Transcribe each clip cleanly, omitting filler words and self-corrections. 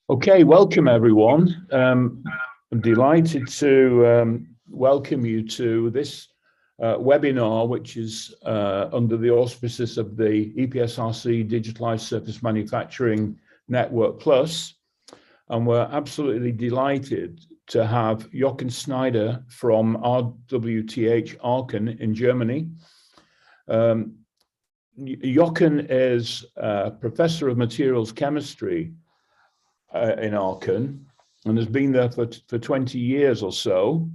Okay, welcome everyone. I'm delighted to welcome you to this webinar, which is under the auspices of the EPSRC Digitalized Surface Manufacturing Network Plus. And we're absolutely delighted to have Jochen Schneider from RWTH Aachen in Germany. Jochen is a professor of materials chemistry in Aachen and has been there for 20 years or so.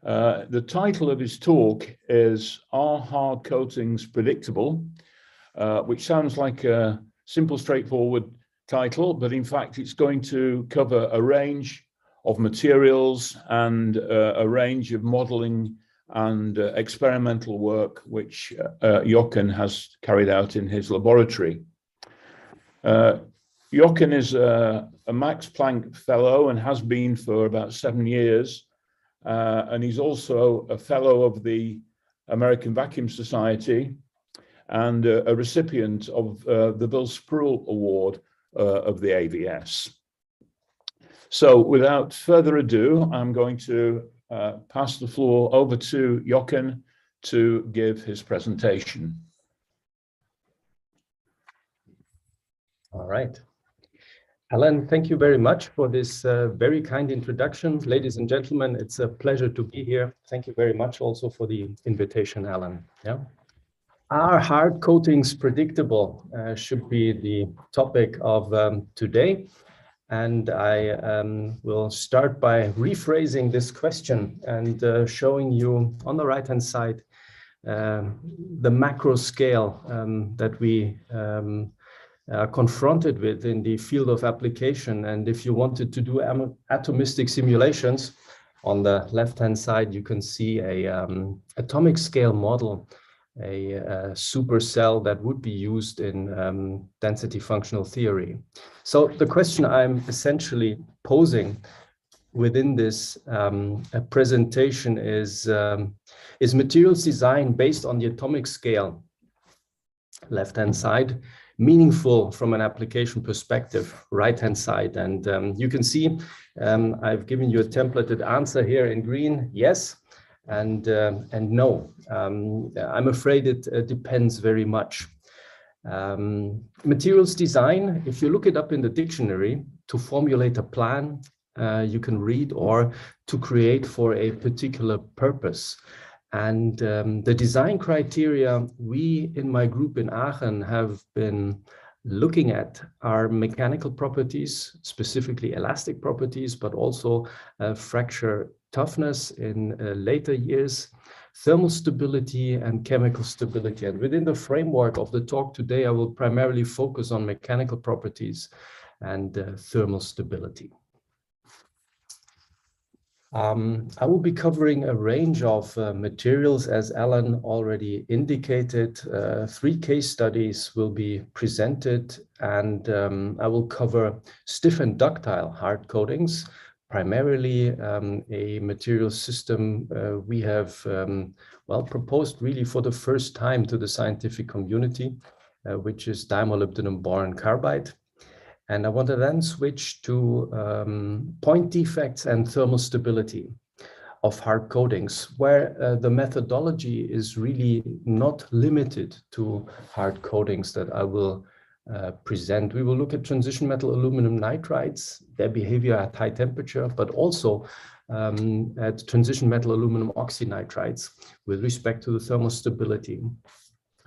The title of his talk is "Are Hard Coatings Predictable?" Which sounds like a simple, straightforward title, but in fact it's going to cover a range of materials and a range of modeling and experimental work which Jochen has carried out in his laboratory. Jochen is a Max Planck Fellow and has been for about 7 years. And he's also a Fellow of the American Vacuum Society and a recipient of the Bill Spruill Award of the AVS. So without further ado, I'm going to pass the floor over to Jochen to give his presentation. All right. Alan, thank you very much for this very kind introduction. Ladies and gentlemen, it's a pleasure to be here. Thank you very much also for the invitation, Alan. Yeah. Are hard coatings predictable? Should be the topic of today. And I will start by rephrasing this question and showing you on the right-hand side the macro scale that we are confronted with in the field of application. And if you wanted to do atomistic simulations, on the left-hand side, you can see a atomic scale model, a supercell that would be used in density functional theory. So the question I'm essentially posing within this presentation is materials design based on the atomic scale, left-hand side, meaningful from an application perspective, right-hand side? And you can see I've given you a templated answer here in green, yes, and no. I'm afraid it depends very much. Materials design, if you look it up in the dictionary, to formulate a plan you can read, or to create for a particular purpose. And the design criteria we in my group in Aachen have been looking at are mechanical properties, specifically elastic properties, but also fracture toughness in later years, thermal stability and chemical stability. And within the framework of the talk today, I will primarily focus on mechanical properties and thermal stability. I will be covering a range of materials, as Alan already indicated. 3 case studies will be presented, and I will cover stiff and ductile hard coatings, primarily a material system we have proposed really for the first time to the scientific community, which is dimolybdenum boron carbide. And I want to then switch to point defects and thermal stability of hard coatings, where the methodology is really not limited to hard coatings that I will present. We will look at transition metal aluminum nitrides, their behavior at high temperature, but also at transition metal aluminum oxynitrides with respect to the thermal stability.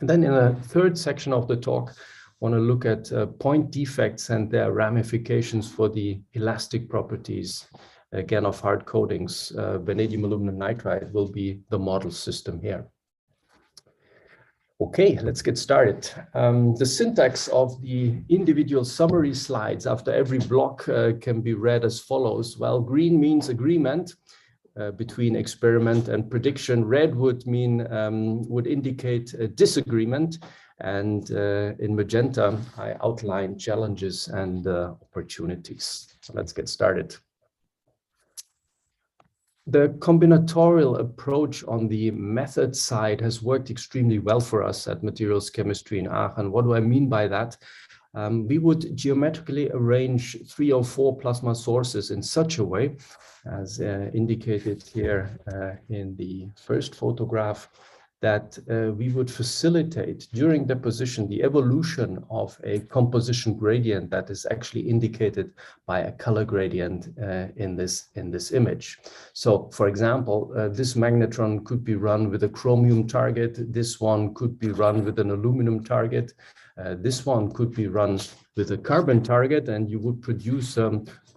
And then in a third section of the talk, want to look at point defects and their ramifications for the elastic properties, again, of hard coatings. Vanadium aluminum nitride will be the model system here. Okay, let's get started. The syntax of the individual summary slides after every block can be read as follows. Well, green means agreement between experiment and prediction. Red would indicate a disagreement. And in magenta, I outline challenges and opportunities. So let's get started. The combinatorial approach on the method side has worked extremely well for us at Materials Chemistry in Aachen. What do I mean by that? We would geometrically arrange 3 or 4 plasma sources in such a way, as indicated here in the first photograph, that we would facilitate during deposition the evolution of a composition gradient that is actually indicated by a color gradient in this image. So, for example, this magnetron could be run with a chromium target. This one could be run with an aluminum target. This one could be run with a carbon target, and you would produce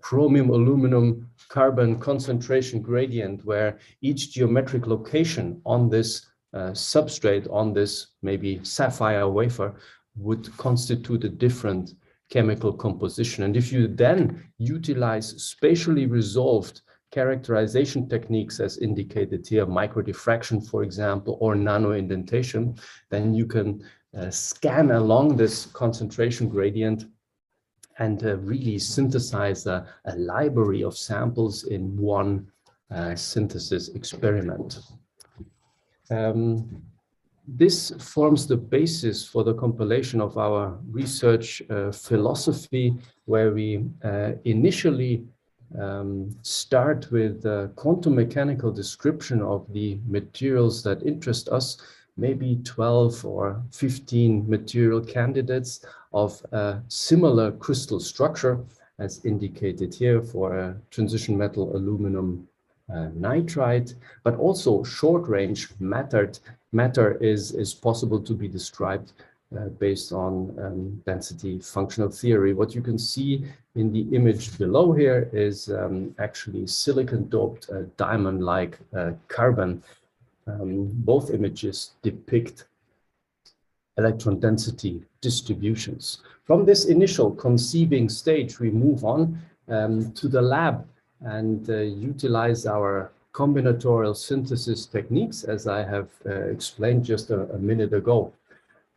chromium, aluminum, carbon concentration gradient where each geometric location on this substrate, on this maybe sapphire wafer, would constitute a different chemical composition. And if you then utilize spatially resolved characterization techniques as indicated here, microdiffraction, for example, or nano indentation, then you can scan along this concentration gradient and really synthesize a library of samples in one synthesis experiment. This forms the basis for the compilation of our research philosophy, where we initially start with a quantum mechanical description of the materials that interest us, maybe 12 or 15 material candidates of a similar crystal structure as indicated here for a transition metal aluminum nitride, but also short range matter is possible to be described based on density functional theory. What you can see in the image below here is actually silicon doped diamond-like carbon. Both images depict electron density distributions. From this initial conceiving stage, we move on to the lab and utilize our combinatorial synthesis techniques, as I have explained just a minute ago.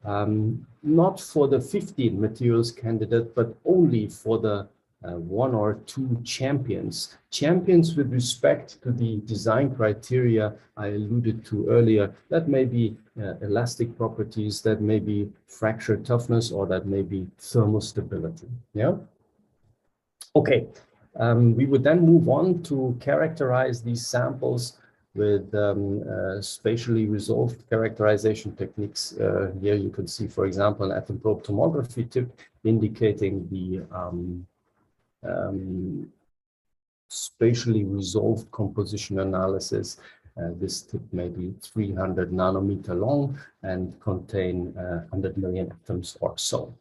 Not for the 15 materials candidate, but only for the 1 or 2 champions. Champions with respect to the design criteria I alluded to earlier. That may be elastic properties, that may be fracture toughness, or that may be thermostability. Yeah. Okay. We would then move on to characterize these samples with spatially resolved characterization techniques. Here you can see, for example, an atom probe tomography tip indicating the spatially resolved composition analysis. This tip may be 300 nanometer long and contain 100 million atoms or so.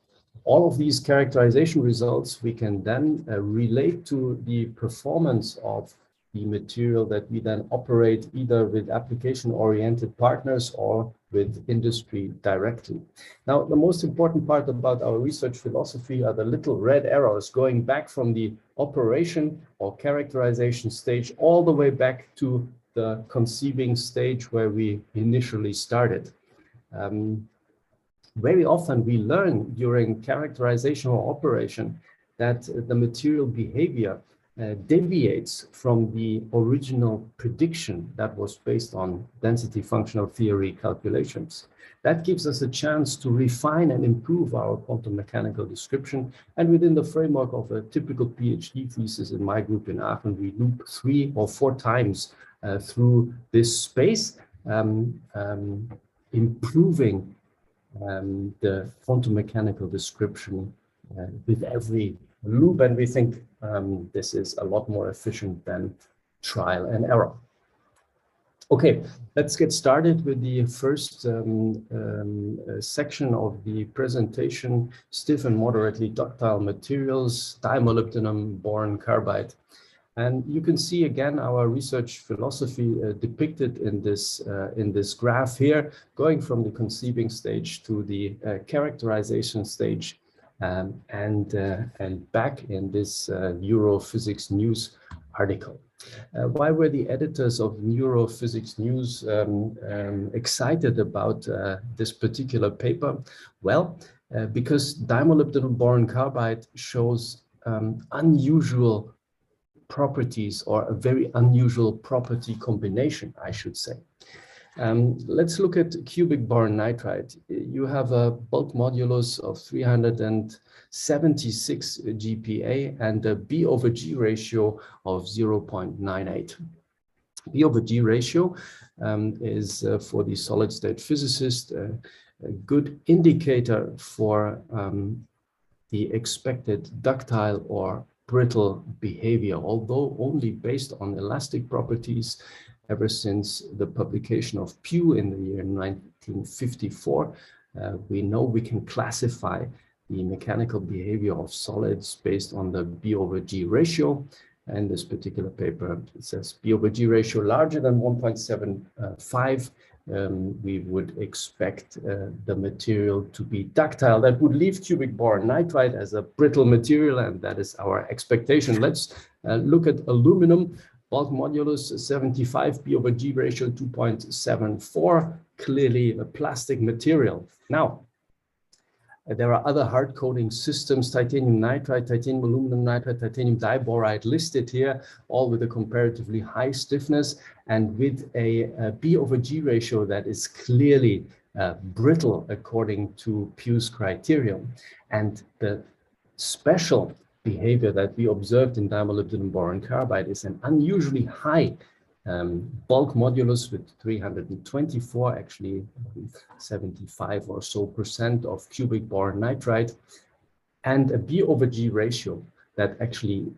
All of these characterization results we can then relate to the performance of the material that we then operate either with application-oriented partners or with industry directly. Now, the most important part about our research philosophy are the little red arrows going back from the operation or characterization stage all the way back to the conceiving stage where we initially started. Very often we learn during characterization or operation that the material behavior deviates from the original prediction that was based on density functional theory calculations. That gives us a chance to refine and improve our quantum mechanical description. And within the framework of a typical PhD thesis in my group in Aachen, we loop 3 or 4 times through this space, improving the quantum mechanical description with every loop, and we think this is a lot more efficient than trial and error. Okay, let's get started with the first section of the presentation, stiff and moderately ductile materials, dimolybdenum boron carbide. And you can see again our research philosophy depicted in this graph here, going from the conceiving stage to the characterization stage, and back in this Neurophysics News article. Why were the editors of Neurophysics News excited about this particular paper? Well, because dimolybdenum boron carbide shows unusual properties, or a very unusual property combination, I should say. Let's look at cubic boron nitride. You have a bulk modulus of 376 GPa and a B over G ratio of 0.98. B over G ratio is, for the solid state physicist, a good indicator for the expected ductile or brittle behavior, although only based on elastic properties. Ever since the publication of Pew in the year 1954, we know we can classify the mechanical behavior of solids based on the B over G ratio. And this particular paper, it says B over G ratio larger than 1.75. We would expect the material to be ductile. That would leave cubic boron nitride as a brittle material, and that is our expectation. Let's look at aluminum. Bulk modulus 75, B over G ratio 2.74, clearly a plastic material. Now, there are other hard coding systems, titanium nitride, titanium aluminum nitride, titanium diboride listed here, all with a comparatively high stiffness and with a B over G ratio that is clearly brittle according to Pew's criterion. And the special behavior that we observed in diamolybdenum boron carbide is an unusually high bulk modulus with 324, actually 75 or so % of cubic boron nitride, and a B over G ratio that actually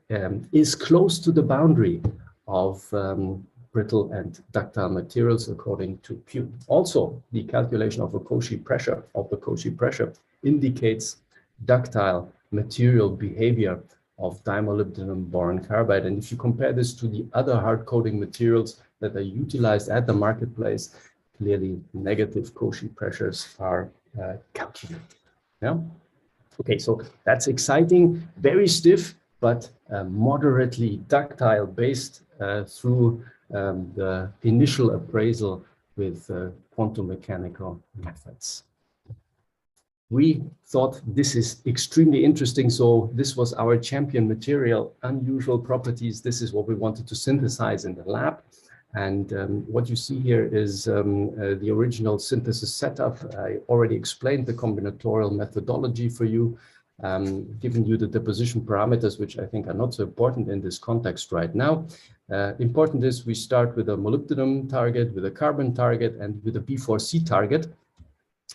is close to the boundary of brittle and ductile materials according to Pew. Also, the calculation of the Cauchy pressure indicates ductile material behavior of diamolybdenum boron carbide. And if you compare this to the other hard coding materials that are utilized at the marketplace, clearly negative Cauchy pressures are calculated. Yeah. Okay, so that's exciting, very stiff, but moderately ductile based through the initial appraisal with quantum mechanical methods. We thought this is extremely interesting, so this was our champion material, unusual properties. This is what we wanted to synthesize in the lab. And what you see here is the original synthesis setup. I already explained the combinatorial methodology for you, given you the deposition parameters, which I think are not so important in this context right now. Important is we start with a molybdenum target, with a carbon target, and with a B4C target.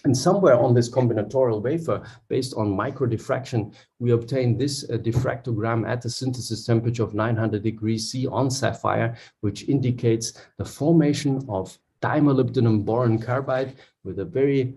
And somewhere on this combinatorial wafer, based on micro diffraction, we obtain this diffractogram at a synthesis temperature of 900 degrees C on sapphire, which indicates the formation of dimolybdenum boron carbide with a very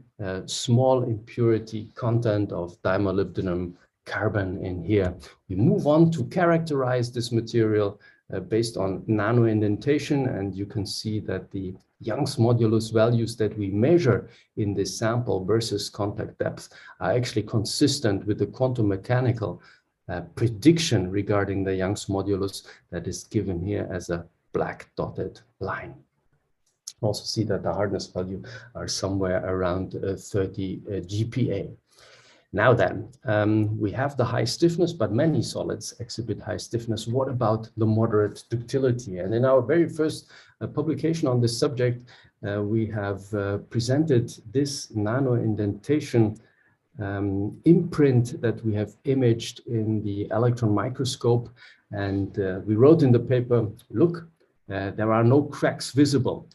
small impurity content of dimolybdenum carbon in here. We move on to characterize this material based on nano indentation, and you can see that the Young's modulus values that we measure in this sample versus contact depth are actually consistent with the quantum mechanical prediction regarding the Young's modulus that is given here as a black dotted line. Also see that the hardness value are somewhere around 30 GPa. Now then, we have the high stiffness, but many solids exhibit high stiffness. What about the moderate ductility? And in our very first publication on this subject, we have presented this nano indentation imprint that we have imaged in the electron microscope. And we wrote in the paper, look, there are no cracks visible.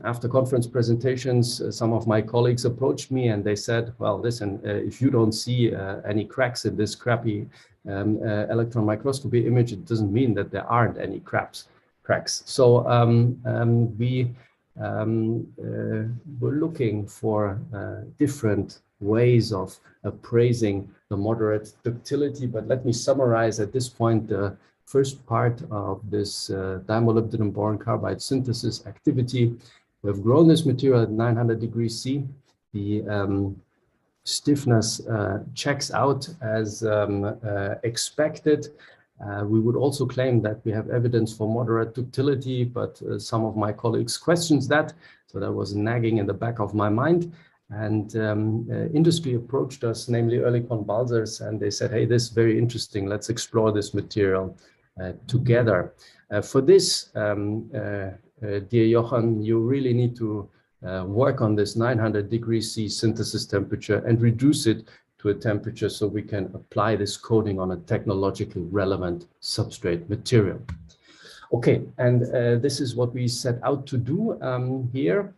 After conference presentations, some of my colleagues approached me and they said, well, listen, if you don't see any cracks in this crappy electron microscopy image, it doesn't mean that there aren't any cracks. So we were looking for different ways of appraising the moderate ductility, but let me summarize at this point the first part of this dimolybdenum boron carbide synthesis activity. We have grown this material at 900 degrees C. The stiffness checks out as expected. We would also claim that we have evidence for moderate ductility, but some of my colleagues questioned that. So that was nagging in the back of my mind. And industry approached us, namely Oerlikon Balzers, and they said, hey, this is very interesting. Let's explore this material together. For this, dear Johan, you really need to work on this 900 degrees C synthesis temperature and reduce it to a temperature so we can apply this coating on a technologically relevant substrate material. Okay, and this is what we set out to do here.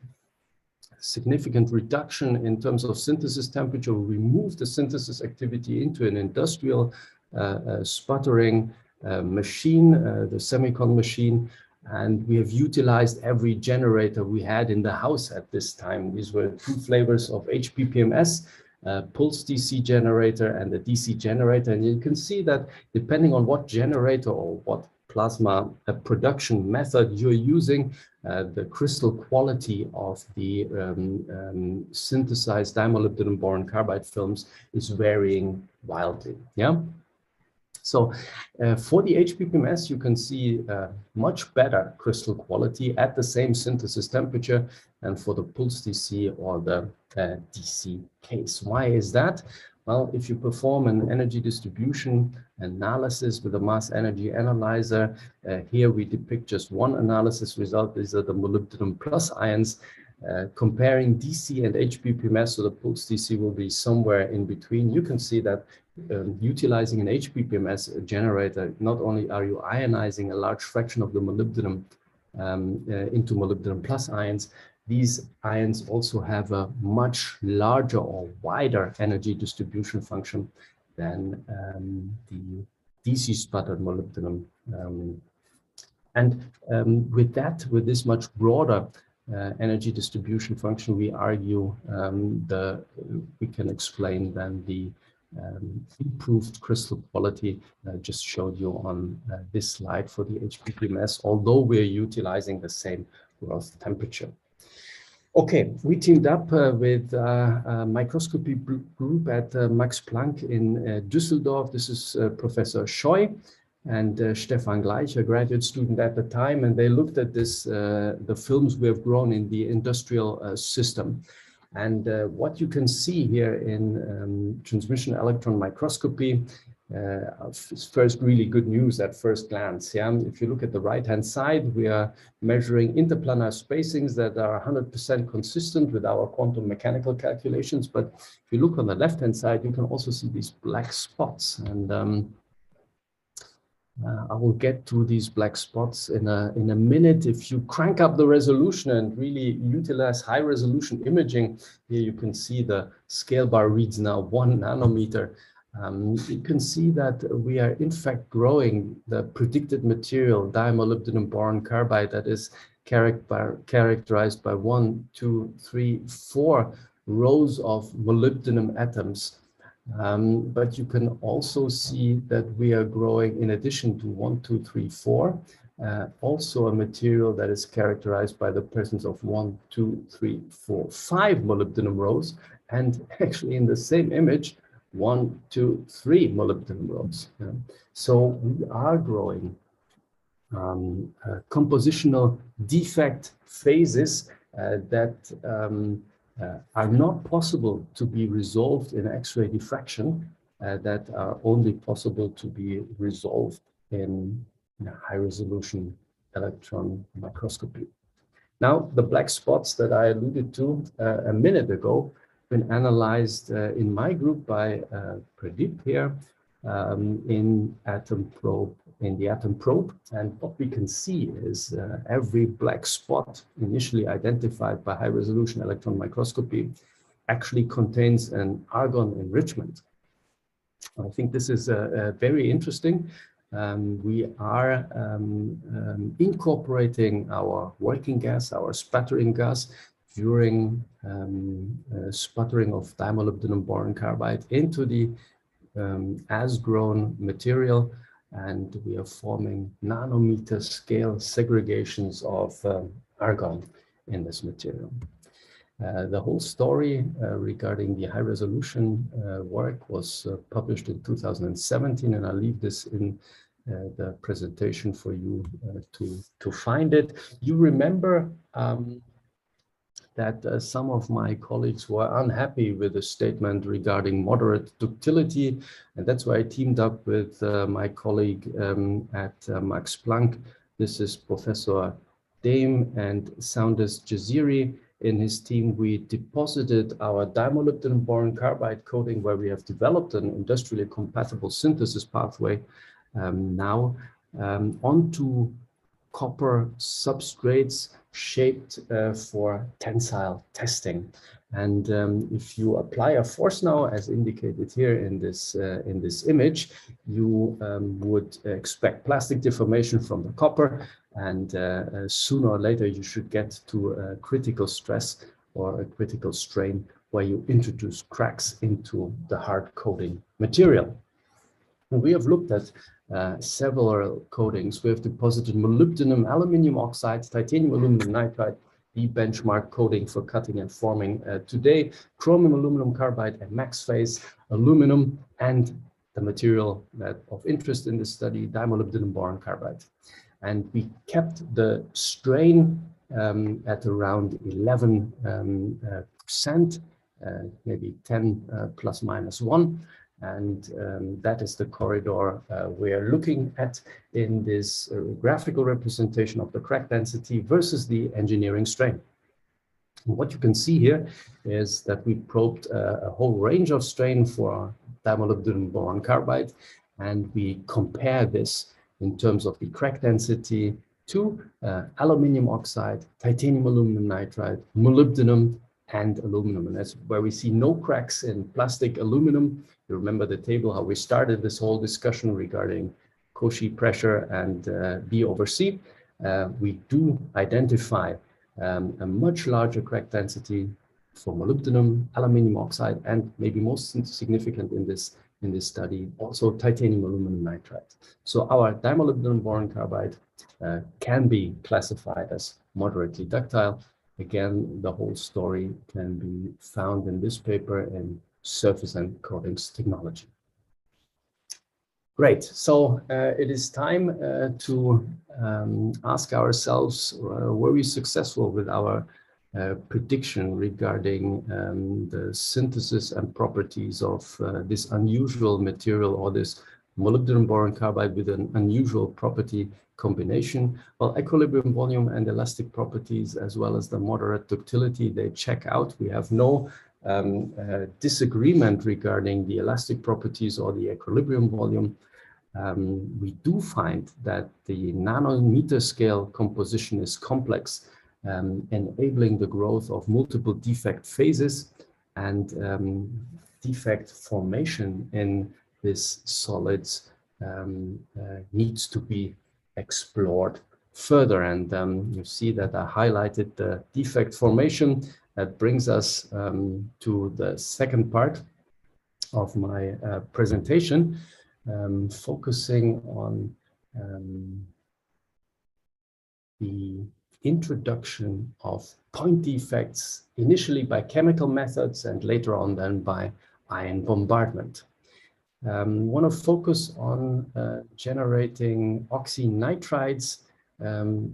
Significant reduction in terms of synthesis temperature. We move the synthesis activity into an industrial sputtering machine, the semicon machine, and we have utilized every generator we had in the house at this time. These were two flavors of HPPMS, pulse DC generator and the DC generator, and you can see that depending on what generator or what plasma production method you're using, the crystal quality of the synthesized dimolybdenum boron carbide films is varying wildly. Yeah. So for the HPPMS, you can see much better crystal quality at the same synthesis temperature than for the pulse DC or the DC case. Why is that? Well, if you perform an energy distribution analysis with a mass energy analyzer, here we depict just one analysis result. These are the molybdenum plus ions. Comparing DC and HPPMS, so the pulse DC will be somewhere in between. You can see that utilizing an HPPMS generator, not only are you ionizing a large fraction of the molybdenum into molybdenum plus ions, these ions also have a much larger or wider energy distribution function than the DC sputtered molybdenum. With this much broader energy distribution function, we argue we can explain then the improved crystal quality I just showed you on this slide for the HPPMS, although we're utilizing the same growth temperature. Okay, we teamed up with a microscopy group at Max Planck in Düsseldorf. This is Professor Scheu and Stefan Gleich, a graduate student at the time, and they looked at this, the films we have grown in the industrial system. And what you can see here in transmission electron microscopy is first really good news at first glance. Yeah, if you look at the right-hand side, we are measuring interplanar spacings that are 100% consistent with our quantum mechanical calculations. But if you look on the left-hand side, you can also see these black spots. And I will get to these black spots in a minute. If you crank up the resolution and really utilize high resolution imaging, here you can see the scale bar reads now 1 nanometer. You can see that we are in fact growing the predicted material, dimolybdenum boron carbide, that is characterized by 1, 2, 3, 4 rows of molybdenum atoms. But you can also see that we are growing, in addition to 1, 2, 3, 4, also a material that is characterized by the presence of 1, 2, 3, 4, 5 molybdenum rows, and actually in the same image, 1, 2, 3 molybdenum rows. Yeah. So we are growing compositional defect phases that are not possible to be resolved in X-ray diffraction, that are only possible to be resolved in high-resolution electron microscopy. Now, the black spots that I alluded to a minute ago been analyzed in my group by Pradeep here in the atom probe, and what we can see is every black spot initially identified by high resolution electron microscopy actually contains an argon enrichment. I think this is very interesting. We are incorporating our working gas, our sputtering gas, during sputtering of dimolybdenum boron carbide into the as-grown material, and we are forming nanometer scale segregations of argon in this material. The whole story regarding the high resolution work was published in 2017, and I'll leave this in the presentation for you to find it. You remember that some of my colleagues were unhappy with the statement regarding moderate ductility, and that's why I teamed up with my colleague at Max Planck. This is Professor Dame and Saunders Jaziri. In his team, we deposited our dimolybdenum boron carbide coating, where we have developed an industrially compatible synthesis pathway onto copper substrates shaped for tensile testing. And if you apply a force now, as indicated here in this image, you would expect plastic deformation from the copper, and sooner or later you should get to a critical stress or a critical strain where you introduce cracks into the hard coating material. And we have looked at several coatings. We have deposited molybdenum aluminum oxide, titanium aluminum nitride, the benchmark coating for cutting and forming today, chromium aluminum carbide and max phase aluminum, and the material that of interest in this study, dimolybdenum boron carbide. And we kept the strain at around 11%, maybe 10 plus minus 1. And that is the corridor we're looking at in this graphical representation of the crack density versus the engineering strain. And what you can see here is that we probed a whole range of strain for dimolybdenum boron carbide, and we compare this in terms of the crack density to aluminum oxide, titanium aluminum nitride, molybdenum, and aluminum. And that's where we see no cracks in plastic aluminum. You remember the table, how we started this whole discussion regarding Cauchy pressure and B over C. We do identify a much larger crack density for molybdenum, aluminum oxide, and maybe most significant in this study, also titanium aluminum nitride. So our dimolybdenum boron carbide can be classified as moderately ductile. Again, the whole story can be found in this paper in Surface and Coatings Technology. Great, so it is time to ask ourselves, were we successful with our prediction regarding the synthesis and properties of this unusual material, or this molybdenum boron carbide with an unusual property combination? Well, equilibrium volume and elastic properties, as well as the moderate ductility, they check out. We have no disagreement regarding the elastic properties or the equilibrium volume. We do find that the nanometer scale composition is complex, enabling the growth of multiple defect phases, and defect formation in these solids needs to be explored further. And you see that I highlighted the defect formation. That brings us to the second part of my presentation, focusing on the introduction of point defects, initially by chemical methods and later on then by ion bombardment. Want to focus on generating oxynitrides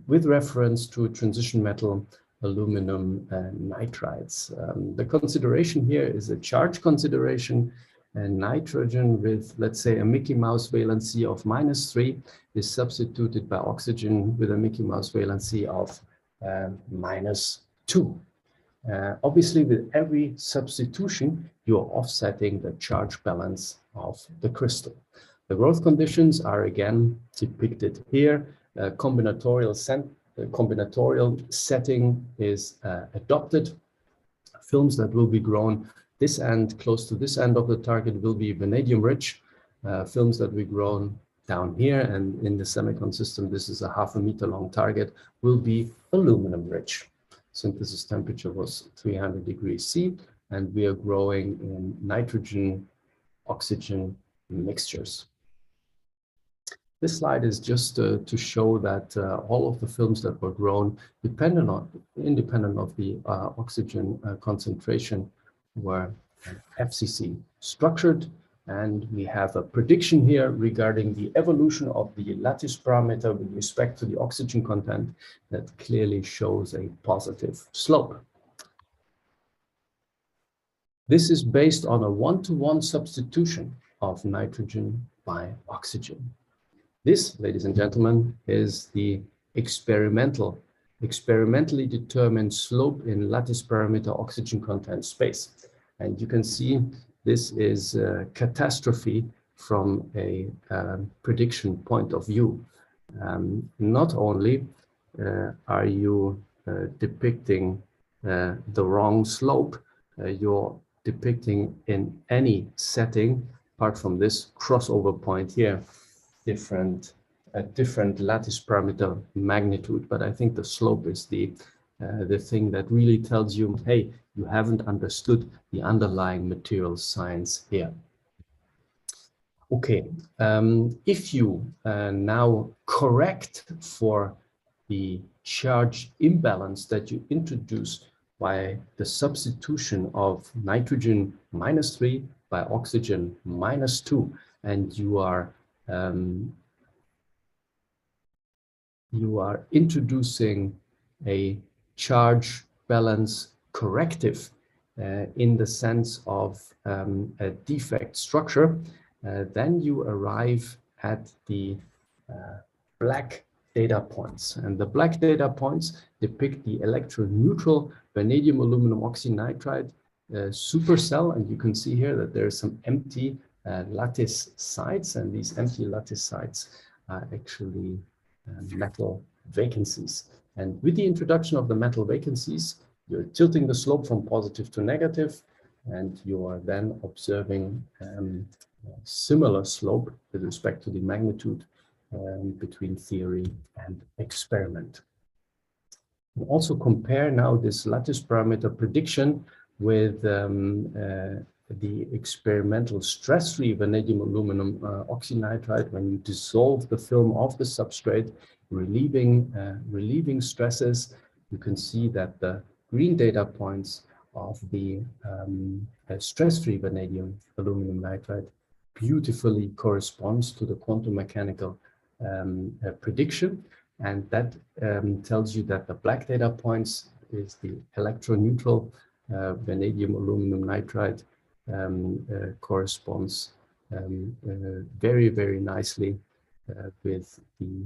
with reference to transition metal aluminum nitrides. The consideration here is a charge consideration, and nitrogen with, let's say, a Mickey Mouse valency of -3 is substituted by oxygen with a Mickey Mouse valency of -2. Obviously, with every substitution, you're offsetting the charge balance of the crystal. The growth conditions are again depicted here. Combinatorial setting is adopted. Films that will be grown this end, close to this end of the target, will be vanadium rich. Films that we grown down here, and in the semicon system, this is a 0.5 meter long target, will be aluminum rich. Synthesis temperature was 300 degrees C, and we are growing in nitrogen oxygen mixtures. This slide is just to show that all of the films that were grown, independent of the oxygen concentration, were FCC structured. And we have a prediction here regarding the evolution of the lattice parameter with respect to the oxygen content that clearly shows a positive slope. This is based on a one-to-one substitution of nitrogen by oxygen. This, ladies and gentlemen, is the experimentally determined slope in lattice parameter oxygen content space. And you can see this is a catastrophe from a prediction point of view. Not only are you depicting the wrong slope, you're depicting in any setting, apart from this crossover point here, different lattice parameter magnitude. But I think the slope is the thing that really tells you, hey, you haven't understood the underlying material science here. Okay, if you now correct for the charge imbalance that you introduce by the substitution of nitrogen -3 by oxygen -2, and you are introducing a charge balance corrective in the sense of a defect structure, then you arrive at the black data points. And the black data points depict the electroneutral vanadium aluminum oxynitride supercell. And you can see here that there are some empty lattice sites, and these empty lattice sites are actually metal vacancies. And with the introduction of the metal vacancies, you're tilting the slope from positive to negative, and you are then observing similar slope with respect to the magnitude between theory and experiment. We also compare now this lattice parameter prediction with the experimental stress-free vanadium aluminum oxynitride when you dissolve the film of the substrate, relieving stresses. You can see that the green data points of the stress-free vanadium aluminum nitride beautifully corresponds to the quantum mechanical prediction, and that tells you that the black data points is the electroneutral vanadium aluminum nitride corresponds very, very nicely with the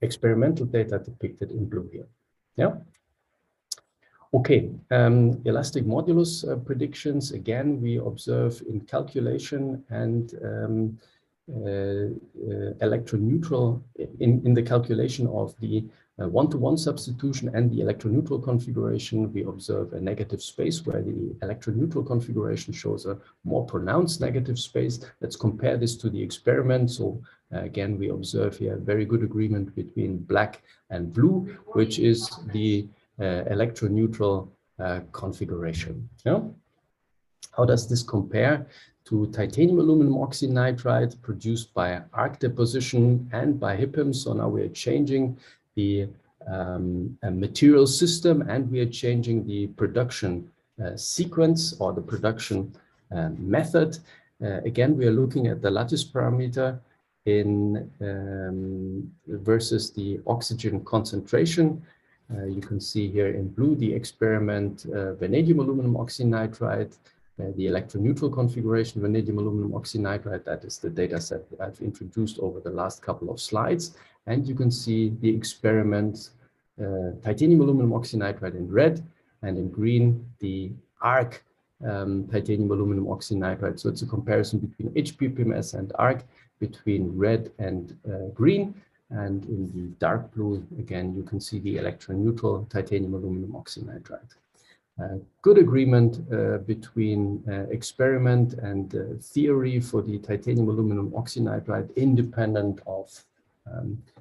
experimental data depicted in blue here. Yeah. Okay, elastic modulus predictions, again, we observe in calculation and electroneutral in the calculation of the one-to-one substitution and the electroneutral configuration. We observe a negative space where the electroneutral configuration shows a more pronounced negative space. Let's compare this to the experiment. So again, we observe here very good agreement between black and blue, which is the electroneutral configuration. Yeah? How does this compare to titanium aluminum oxynitride produced by arc deposition and by HIPM? So now we are changing the material system, and we are changing the production sequence or the production method. Again, we are looking at the lattice parameter in versus the oxygen concentration. You can see here in blue the experiment vanadium aluminum oxynitride, the electroneutral configuration vanadium aluminum oxynitride. That is the data set that I've introduced over the last couple of slides. And you can see the experiment titanium aluminum oxynitride in red, and in green the arc titanium aluminum oxynitride. So it's a comparison between HPPMS and arc, between red and green. And in the dark blue, again, you can see the electroneutral titanium aluminum oxynitride. Good agreement between experiment and theory for the titanium aluminum oxynitride, independent of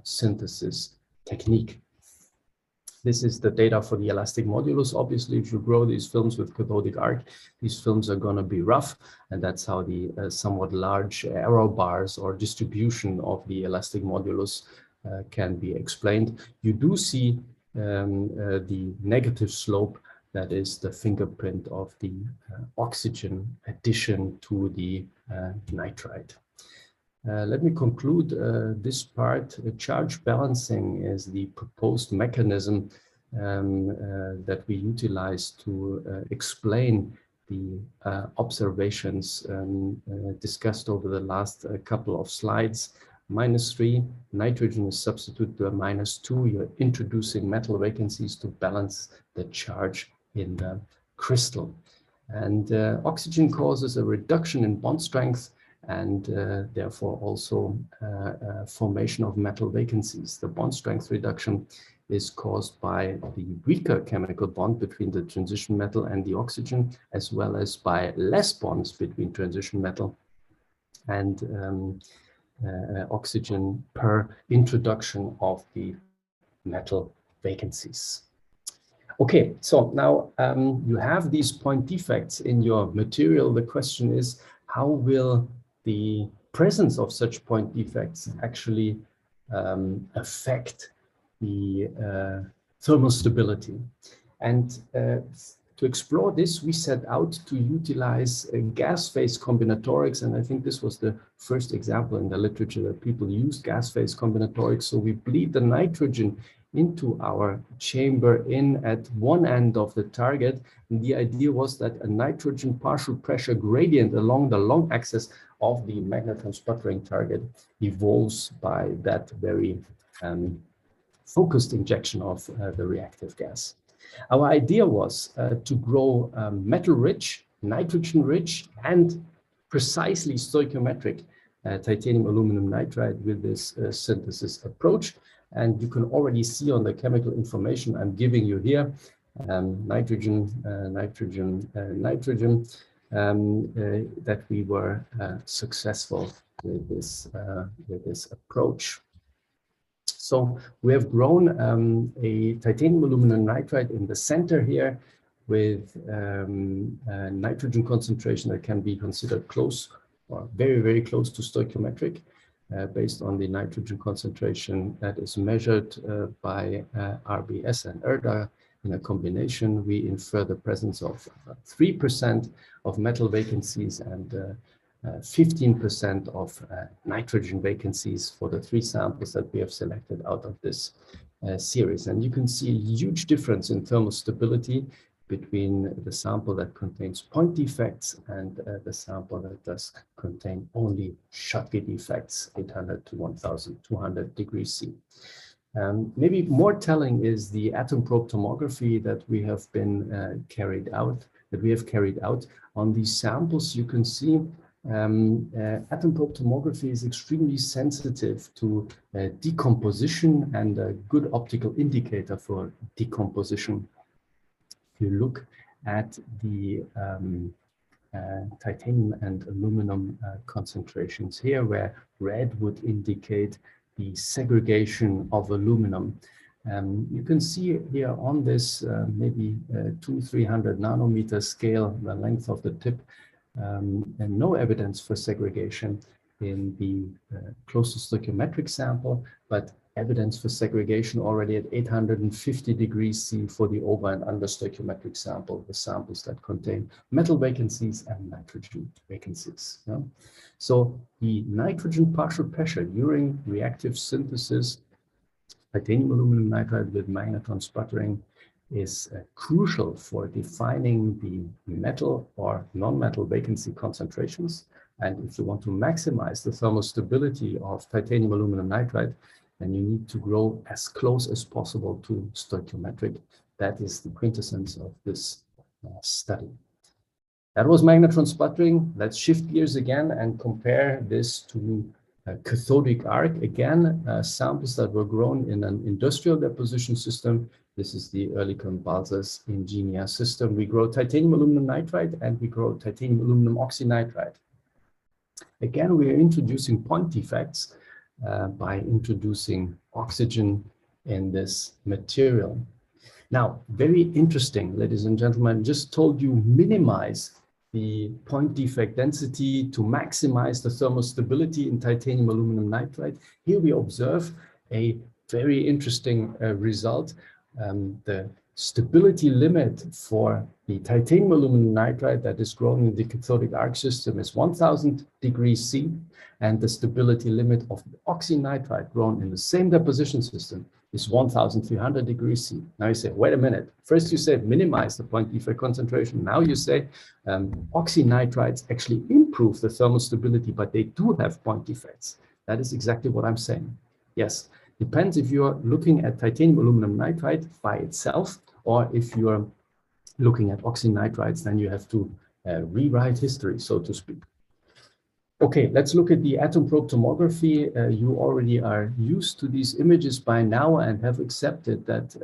synthesis technique. This is the data for the elastic modulus. Obviously, if you grow these films with cathodic arc, these films are going to be rough, and that's how the somewhat large error bars or distribution of the elastic modulus can be explained. You do see the negative slope, that is the fingerprint of the oxygen addition to the nitride. Let me conclude this part. Charge balancing is the proposed mechanism that we utilize to explain the observations discussed over the last couple of slides. -3, nitrogen is substituted to a -2. You're introducing metal vacancies to balance the charge in the crystal. And oxygen causes a reduction in bond strength and therefore also formation of metal vacancies. The bond strength reduction is caused by the weaker chemical bond between the transition metal and the oxygen, as well as by less bonds between transition metal and oxygen per introduction of the metal vacancies. Okay, so now you have these point defects in your material. The question is, how will the presence of such point defects actually affect the thermal stability? And to explore this, we set out to utilize gas phase combinatorics. And I think this was the first example in the literature that people used gas phase combinatorics. So we bleed the nitrogen into our chamber in at one end of the target. And the idea was that a nitrogen partial pressure gradient along the long axis of the magnetron sputtering target evolves by that very focused injection of the reactive gas. Our idea was to grow metal-rich, nitrogen-rich, and precisely stoichiometric titanium aluminum nitride with this synthesis approach. And you can already see on the chemical information I'm giving you here, nitrogen, nitrogen, that we were successful with this approach. So we have grown a titanium aluminum nitride in the center here with nitrogen concentration that can be considered close or very, very close to stoichiometric based on the nitrogen concentration that is measured by RBS and ERDA. In a combination, we infer the presence of 3% of metal vacancies and 15% of nitrogen vacancies for the 3 samples that we have selected out of this series. And you can see a huge difference in thermal stability between the sample that contains point defects and the sample that does contain only Schottky defects, 800 to 1200 degrees C. Maybe more telling is the atom probe tomography that we have been carried out on these samples. You can see atom probe tomography is extremely sensitive to decomposition and a good optical indicator for decomposition. If you look at the titanium and aluminum concentrations here, where red would indicate the segregation of aluminum. You can see here on this maybe 200-300 nanometer scale, the length of the tip, and no evidence for segregation in the close to stoichiometric sample, but evidence for segregation already at 850 degrees C for the over and under stoichiometric sample, the samples that contain metal vacancies and nitrogen vacancies. Yeah? So the nitrogen partial pressure during reactive synthesis, titanium aluminum nitride with magnetron sputtering, is crucial for defining the metal or non-metal vacancy concentrations. And if you want to maximize the thermal stability of titanium aluminum nitride, then you need to grow as close as possible to stoichiometric. That is the quintessence of this study. That was magnetron sputtering. Let's shift gears again and compare this to cathodic arc. Again, samples that were grown in an industrial deposition system. This is the Oerlikon-Balzers Ingenia system. We grow titanium aluminum nitride and we grow titanium aluminum oxynitride. Again, we are introducing point defects by introducing oxygen in this material. Now, very interesting, ladies and gentlemen, just told you minimize the point defect density to maximize the thermal stability in titanium aluminum nitride. Here we observe a very interesting result. The stability limit for the titanium aluminum nitride that is grown in the cathodic arc system is 1000 degrees C, and the stability limit of the oxynitride grown in the same deposition system is 1,300 degrees C. Now you say, wait a minute. First you said minimize the point defect concentration. Now you say oxynitrides actually improve the thermal stability, but they do have point defects. That is exactly what I'm saying. Yes, depends if you're looking at titanium aluminum nitride by itself, or if you're looking at oxynitrides, then you have to rewrite history, so to speak. Okay, let's look at the atom probe tomography. You already are used to these images by now and have accepted that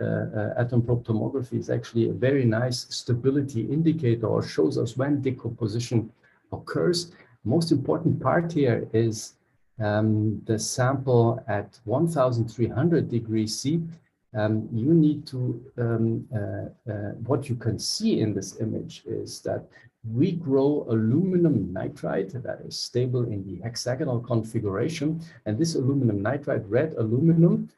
atom probe tomography is actually a very nice stability indicator, or shows us when decomposition occurs. Most important part here is the sample at 1,300 degrees C. You need to, what you can see in this image is that we grow aluminum nitride that is stable in the hexagonal configuration. And this aluminum nitride, red aluminum,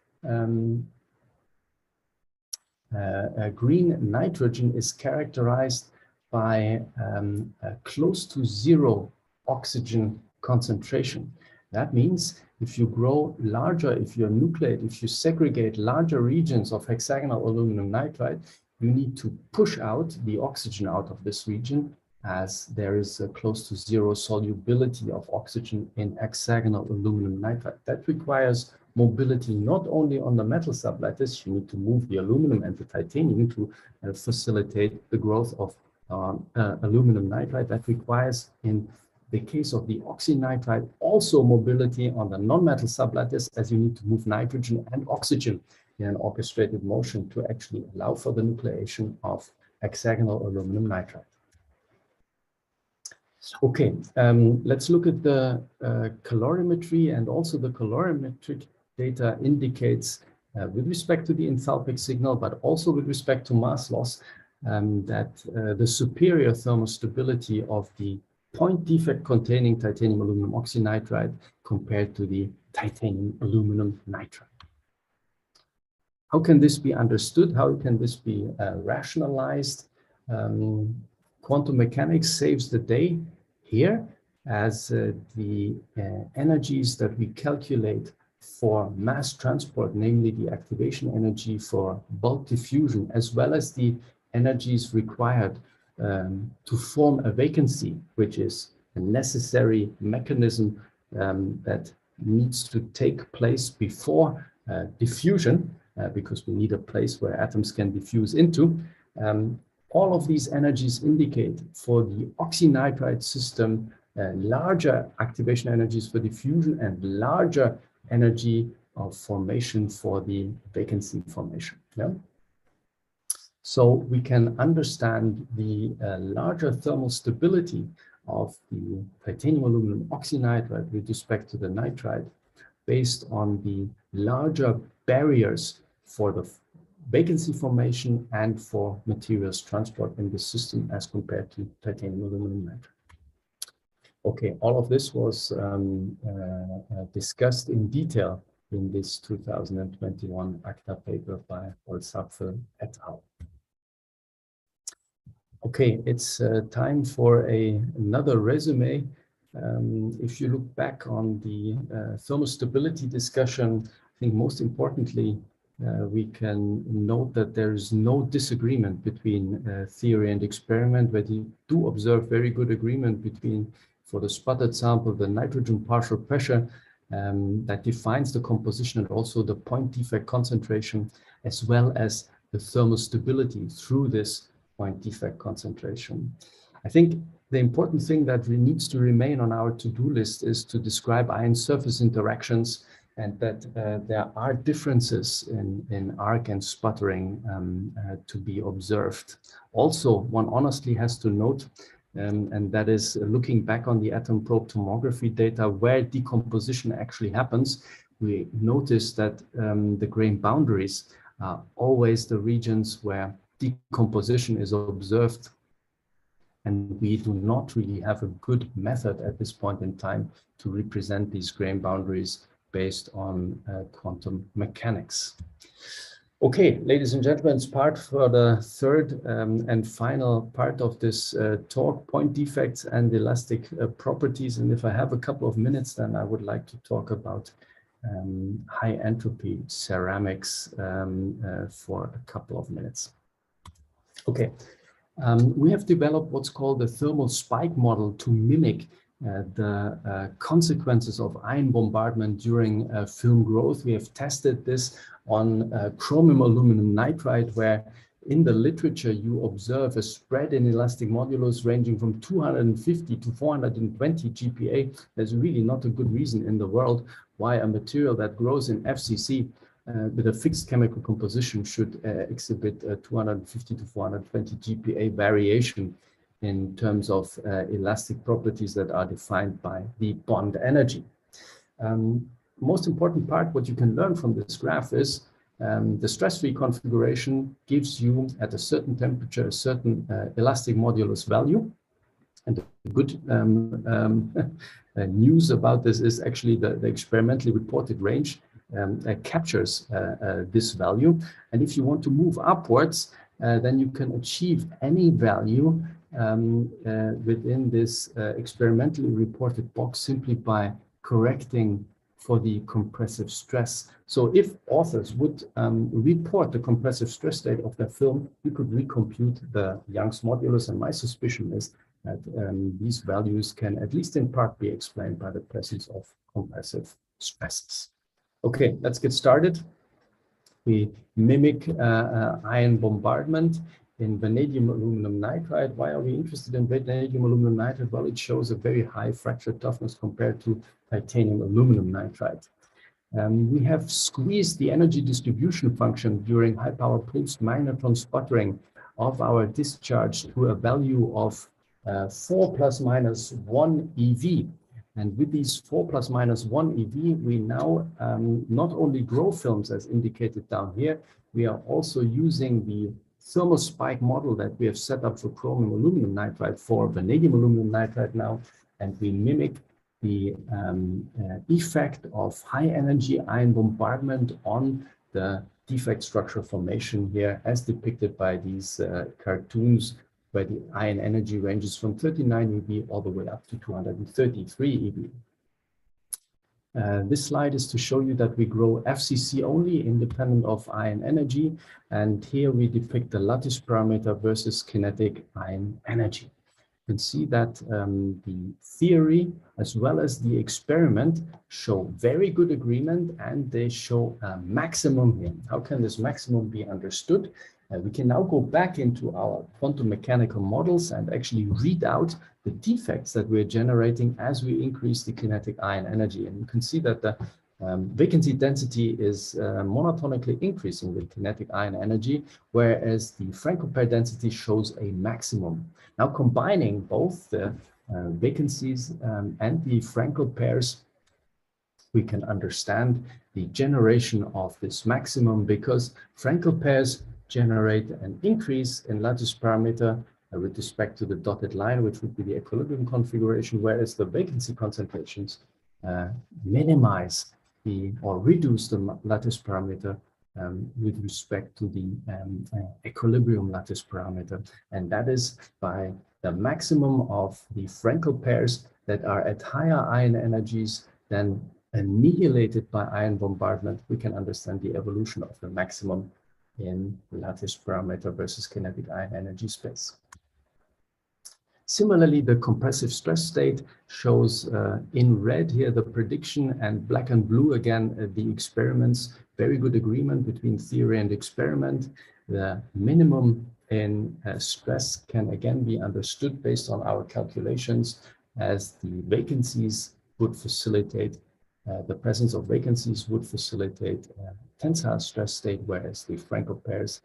green nitrogen, is characterized by close to zero oxygen concentration. That means if you grow larger, if you nucleate, if you segregate larger regions of hexagonal aluminum nitride, you need to push out the oxygen out of this region, as there is a close to zero solubility of oxygen in hexagonal aluminum nitride. That requires mobility not only on the metal sublattice, you need to move the aluminum and the titanium to facilitate the growth of aluminum nitride. That requires, in the case of the oxynitride, also mobility on the non-metal sublattice, as you need to move nitrogen and oxygen in an orchestrated motion to actually allow for the nucleation of hexagonal aluminum nitride. Okay, let's look at the calorimetry, and also the calorimetric data indicates with respect to the enthalpic signal, but also with respect to mass loss, that the superior thermal stability of the point defect containing titanium aluminum oxynitride compared to the titanium aluminum nitride. How can this be understood? How can this be rationalized? Quantum mechanics saves the day here, as the energies that we calculate for mass transport, namely the activation energy for bulk diffusion, as well as the energies required to form a vacancy, which is a necessary mechanism that needs to take place before diffusion, because we need a place where atoms can diffuse into. All of these energies indicate for the oxynitride system larger activation energies for diffusion and larger energy of formation for the vacancy formation. Yeah? So we can understand the larger thermal stability of the titanium aluminum oxynitride with respect to the nitride based on the larger barriers for the vacancy formation and for materials transport in the system as compared to titanium aluminum nitride. Okay, all of this was discussed in detail in this 2021 ACTA paper by Holzapfel et al. Okay, it's time for another resume. If you look back on the thermal stability discussion, I think most importantly, we can note that there is no disagreement between theory and experiment, but you do observe very good agreement between, for the sputtered sample, the nitrogen partial pressure that defines the composition, and also the point defect concentration, as well as the thermal stability through this point defect concentration. I think the important thing that needs to remain on our to-do list is to describe ion surface interactions, and that there are differences in arc and sputtering to be observed. Also, one honestly has to note, and that is looking back on the atom probe tomography data where decomposition actually happens, we notice that the grain boundaries are always the regions where decomposition is observed, and we do not really have a good method at this point in time to represent these grain boundaries based on quantum mechanics. Okay, ladies and gentlemen, it's part for the third and final part of this talk, point defects and elastic properties. And if I have a couple of minutes, then I would like to talk about high entropy ceramics for a couple of minutes. Okay, we have developed what's called the thermal spike model to mimic the consequences of ion bombardment during film growth. We have tested this on chromium aluminum nitride, where in the literature you observe a spread in elastic modulus ranging from 250 to 420 GPa. There's really not a good reason in the world why a material that grows in FCC with a fixed chemical composition should exhibit 250 to 420 GPa variation in terms of elastic properties that are defined by the bond energy. Most important part, what you can learn from this graph is the stress-free configuration gives you at a certain temperature a certain elastic modulus value. And the good news about this is actually the experimentally reported range captures this value. And if you want to move upwards, then you can achieve any value within this experimentally reported box simply by correcting for the compressive stress. So if authors would report the compressive stress state of their film, you could recompute the Young's modulus, and my suspicion is that these values can at least in part be explained by the presence of compressive stresses. Okay, let's get started. We mimic ion bombardment in vanadium aluminum nitride. Why are we interested in vanadium aluminum nitride? Well, it shows a very high fracture toughness compared to titanium aluminum nitride. We have squeezed the energy distribution function during high power pulsed magnetron sputtering of our discharge to a value of 4 ± 1 EV. And with these 4 ± 1 EV, we now not only grow films as indicated down here, we are also using the thermal spike model that we have set up for chromium aluminum nitride for vanadium aluminum nitride now, and we mimic the effect of high energy ion bombardment on the defect structure formation here as depicted by these cartoons where the ion energy ranges from 39 eV all the way up to 233 eV. This slide is to show you that we grow FCC only, independent of ion energy. And here we depict the lattice parameter versus kinetic ion energy. You can see that the theory as well as the experiment show very good agreement, and they show a maximum here. How can this maximum be understood? We can now go back into our quantum mechanical models and actually read out the defects that we're generating as we increase the kinetic ion energy. And you can see that the vacancy density is monotonically increasing with kinetic ion energy, whereas the Frankel pair density shows a maximum. Now combining both the vacancies and the Frankel pairs, we can understand the generation of this maximum, because Frankel pairs generate an increase in lattice parameter with respect to the dotted line, which would be the equilibrium configuration, whereas the vacancy concentrations minimize or reduce the lattice parameter with respect to the equilibrium lattice parameter. And that is by the maximum of the Frankel pairs that are at higher ion energies than annihilated by ion bombardment, we can understand the evolution of the maximum in lattice parameter versus kinetic ion energy space. Similarly, the compressive stress state shows in red here the prediction, and black and blue again the experiments. Very good agreement between theory and experiment. The minimum in stress can again be understood based on our calculations, as the vacancies would facilitate the presence of vacancies would facilitate tensile stress state, whereas the Frankel pairs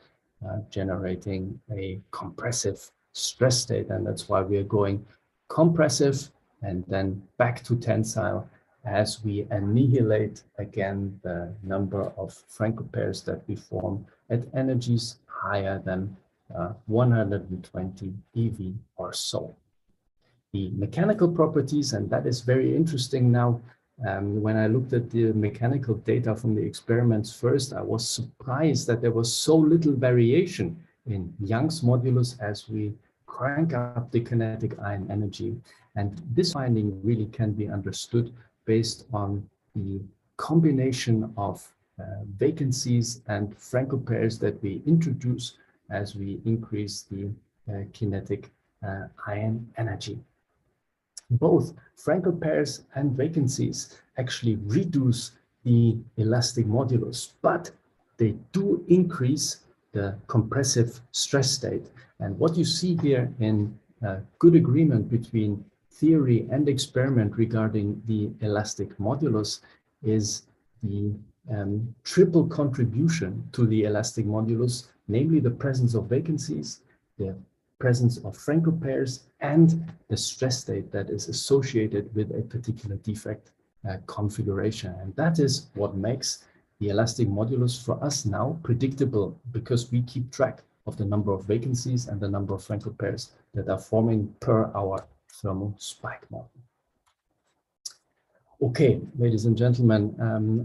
generating a compressive stress state. And that's why we are going compressive and then back to tensile as we annihilate again the number of Frankel pairs that we form at energies higher than 120 eV or so. The mechanical properties, and that is very interesting now. When I looked at the mechanical data from the experiments first, I was surprised that there was so little variation in Young's modulus as we crank up the kinetic ion energy. And this finding really can be understood based on the combination of vacancies and Frankel pairs that we introduce as we increase the kinetic ion energy. Both Frankel pairs and vacancies actually reduce the elastic modulus, but they do increase the compressive stress state. And what you see here in good agreement between theory and experiment regarding the elastic modulus is the triple contribution to the elastic modulus, namely the presence of vacancies, the presence of Frankel pairs, and the stress state that is associated with a particular defect configuration. And that is what makes the elastic modulus for us now predictable, because we keep track of the number of vacancies and the number of Frankel pairs that are forming per our thermal spike model. Okay, ladies and gentlemen,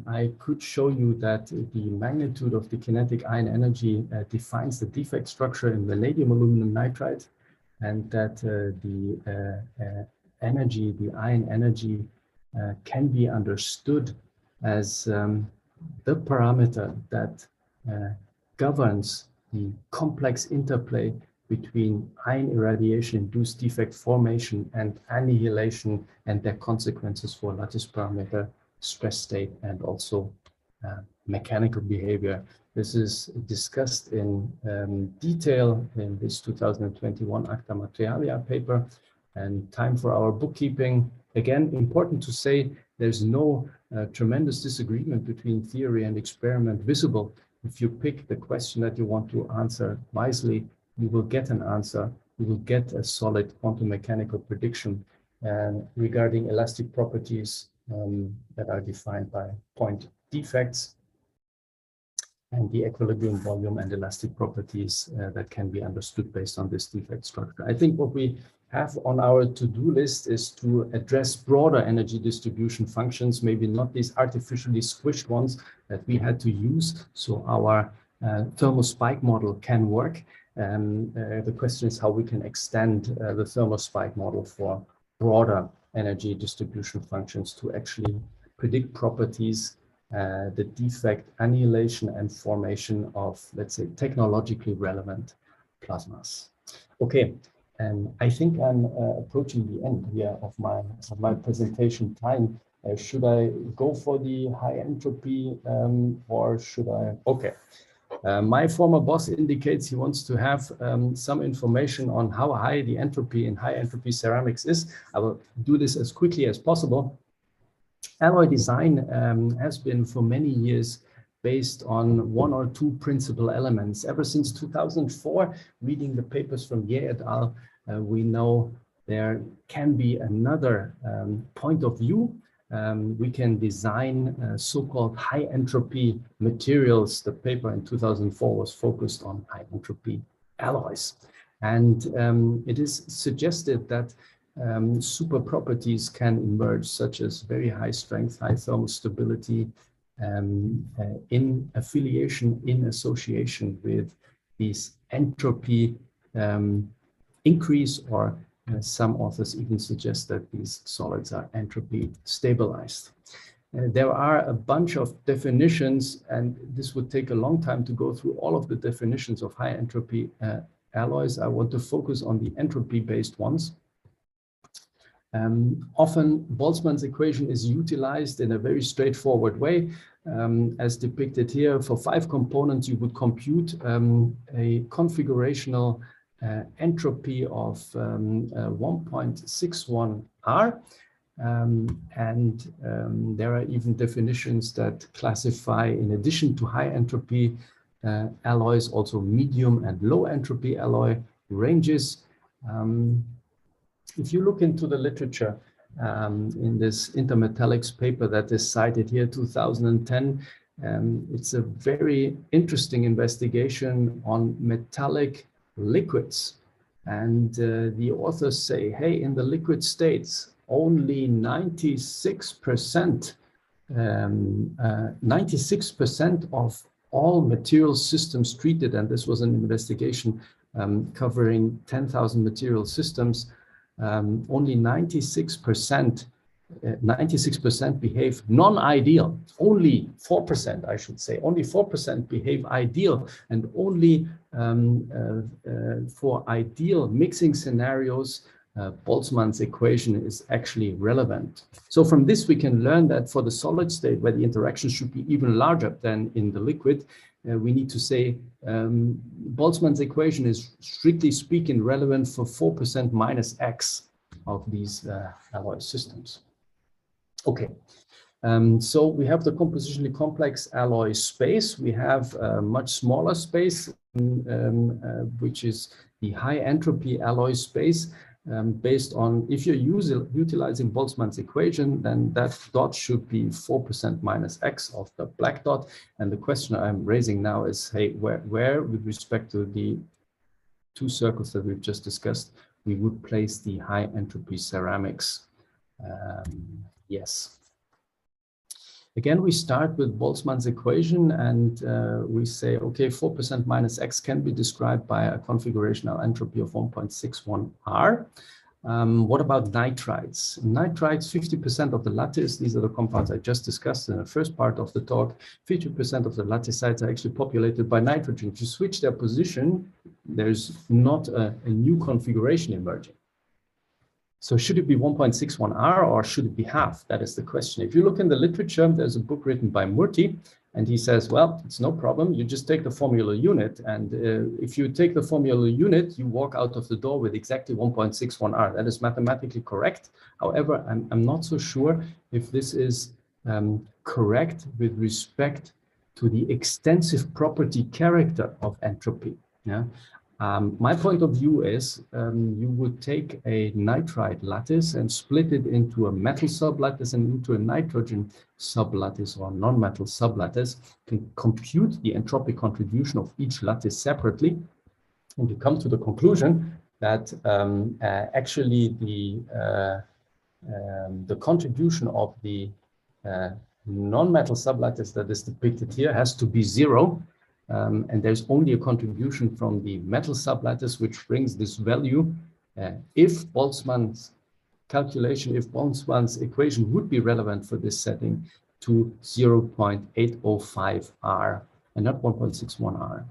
I could show you that the magnitude of the kinetic ion energy defines the defect structure in vanadium aluminum nitride, and that the energy, the ion energy, can be understood as the parameter that governs the complex interplay between ion irradiation-induced defect formation and annihilation and their consequences for lattice parameter, stress state, and also mechanical behavior. This is discussed in detail in this 2021 Acta Materialia paper. And time for our bookkeeping. Again, important to say, there's no tremendous disagreement between theory and experiment visible. If you pick the question that you want to answer wisely, you will get an answer. You will get a solid quantum mechanical prediction regarding elastic properties that are defined by point defects, and the equilibrium volume and elastic properties that can be understood based on this defect structure. I think what we have on our to-do list is to address broader energy distribution functions, maybe not these artificially squished ones that we had to use, so our thermal spike model can work. The question is how we can extend the thermal spike model for broader energy distribution functions to actually predict properties, the defect annihilation and formation of, let's say, technologically relevant plasmas. Okay, I think I'm approaching the end here of my presentation time. Should I go for the high entropy or should I? Okay. My former boss indicates he wants to have some information on how high the entropy in high entropy ceramics is. I will do this as quickly as possible. Alloy design has been for many years based on one or two principal elements. Ever since 2004, reading the papers from Ye et al., we know there can be another point of view. We can design so-called high entropy materials. The paper in 2004 was focused on high entropy alloys. And it is suggested that super properties can emerge, such as very high strength, high thermal stability, in affiliation, in association with these entropy increase, or some authors even suggest that these solids are entropy stabilized. There are a bunch of definitions, and this would take a long time to go through all of the definitions of high entropy alloys. I want to focus on the entropy-based ones. Often Boltzmann's equation is utilized in a very straightforward way, as depicted here. For 5 components, you would compute a configurational entropy of 1.61 R. There are even definitions that classify, in addition to high entropy alloys, also medium and low entropy alloy ranges. If you look into the literature in this intermetallics paper that is cited here, 2010, it's a very interesting investigation on metallic liquids. And the authors say, hey, in the liquid states, only 96% of all material systems treated, and this was an investigation covering 10,000 material systems, only 96% 96% behave non-ideal. Only 4%, I should say, only 4% behave ideal, and only for ideal mixing scenarios, Boltzmann's equation is actually relevant. So from this, we can learn that for the solid state, where the interaction should be even larger than in the liquid, we need to say Boltzmann's equation is, strictly speaking, relevant for 4% minus X of these alloy systems. Okay, so we have the compositionally complex alloy space. We have a much smaller space, which is the high entropy alloy space. Based on, if you're utilizing Boltzmann's equation, then that dot should be 4% minus X of the black dot. And the question I'm raising now is, hey, where with respect to the two circles that we've just discussed, we would place the high entropy ceramics? Yes. Again, we start with Boltzmann's equation, and we say, okay, 4% minus X can be described by a configurational entropy of 1.61 R. What about nitrides? Nitrides, 50% of the lattice, these are the compounds I just discussed in the first part of the talk, 50% of the lattice sites are actually populated by nitrogen. If you switch their position, there's not a new configuration emerging. So should it be 1.61 R or should it be half? That is the question. If you look in the literature, there's a book written by Murti, and he says, well, it's no problem. You just take the formula unit. And if you take the formula unit, you walk out of the door with exactly 1.61 R. That is mathematically correct. However, I'm not so sure if this is correct with respect to the extensive property character of entropy. Yeah. My point of view is you would take a nitride lattice and split it into a metal sublattice and into a nitrogen sublattice or non-metal sublattice, can compute the entropic contribution of each lattice separately, and you come to the conclusion that actually the contribution of the non-metal sublattice that is depicted here has to be 0. And there's only a contribution from the metal sublattice, which brings this value. If Boltzmann's calculation, if Boltzmann's equation would be relevant for this setting, to 0.805 R and not 1.61 R.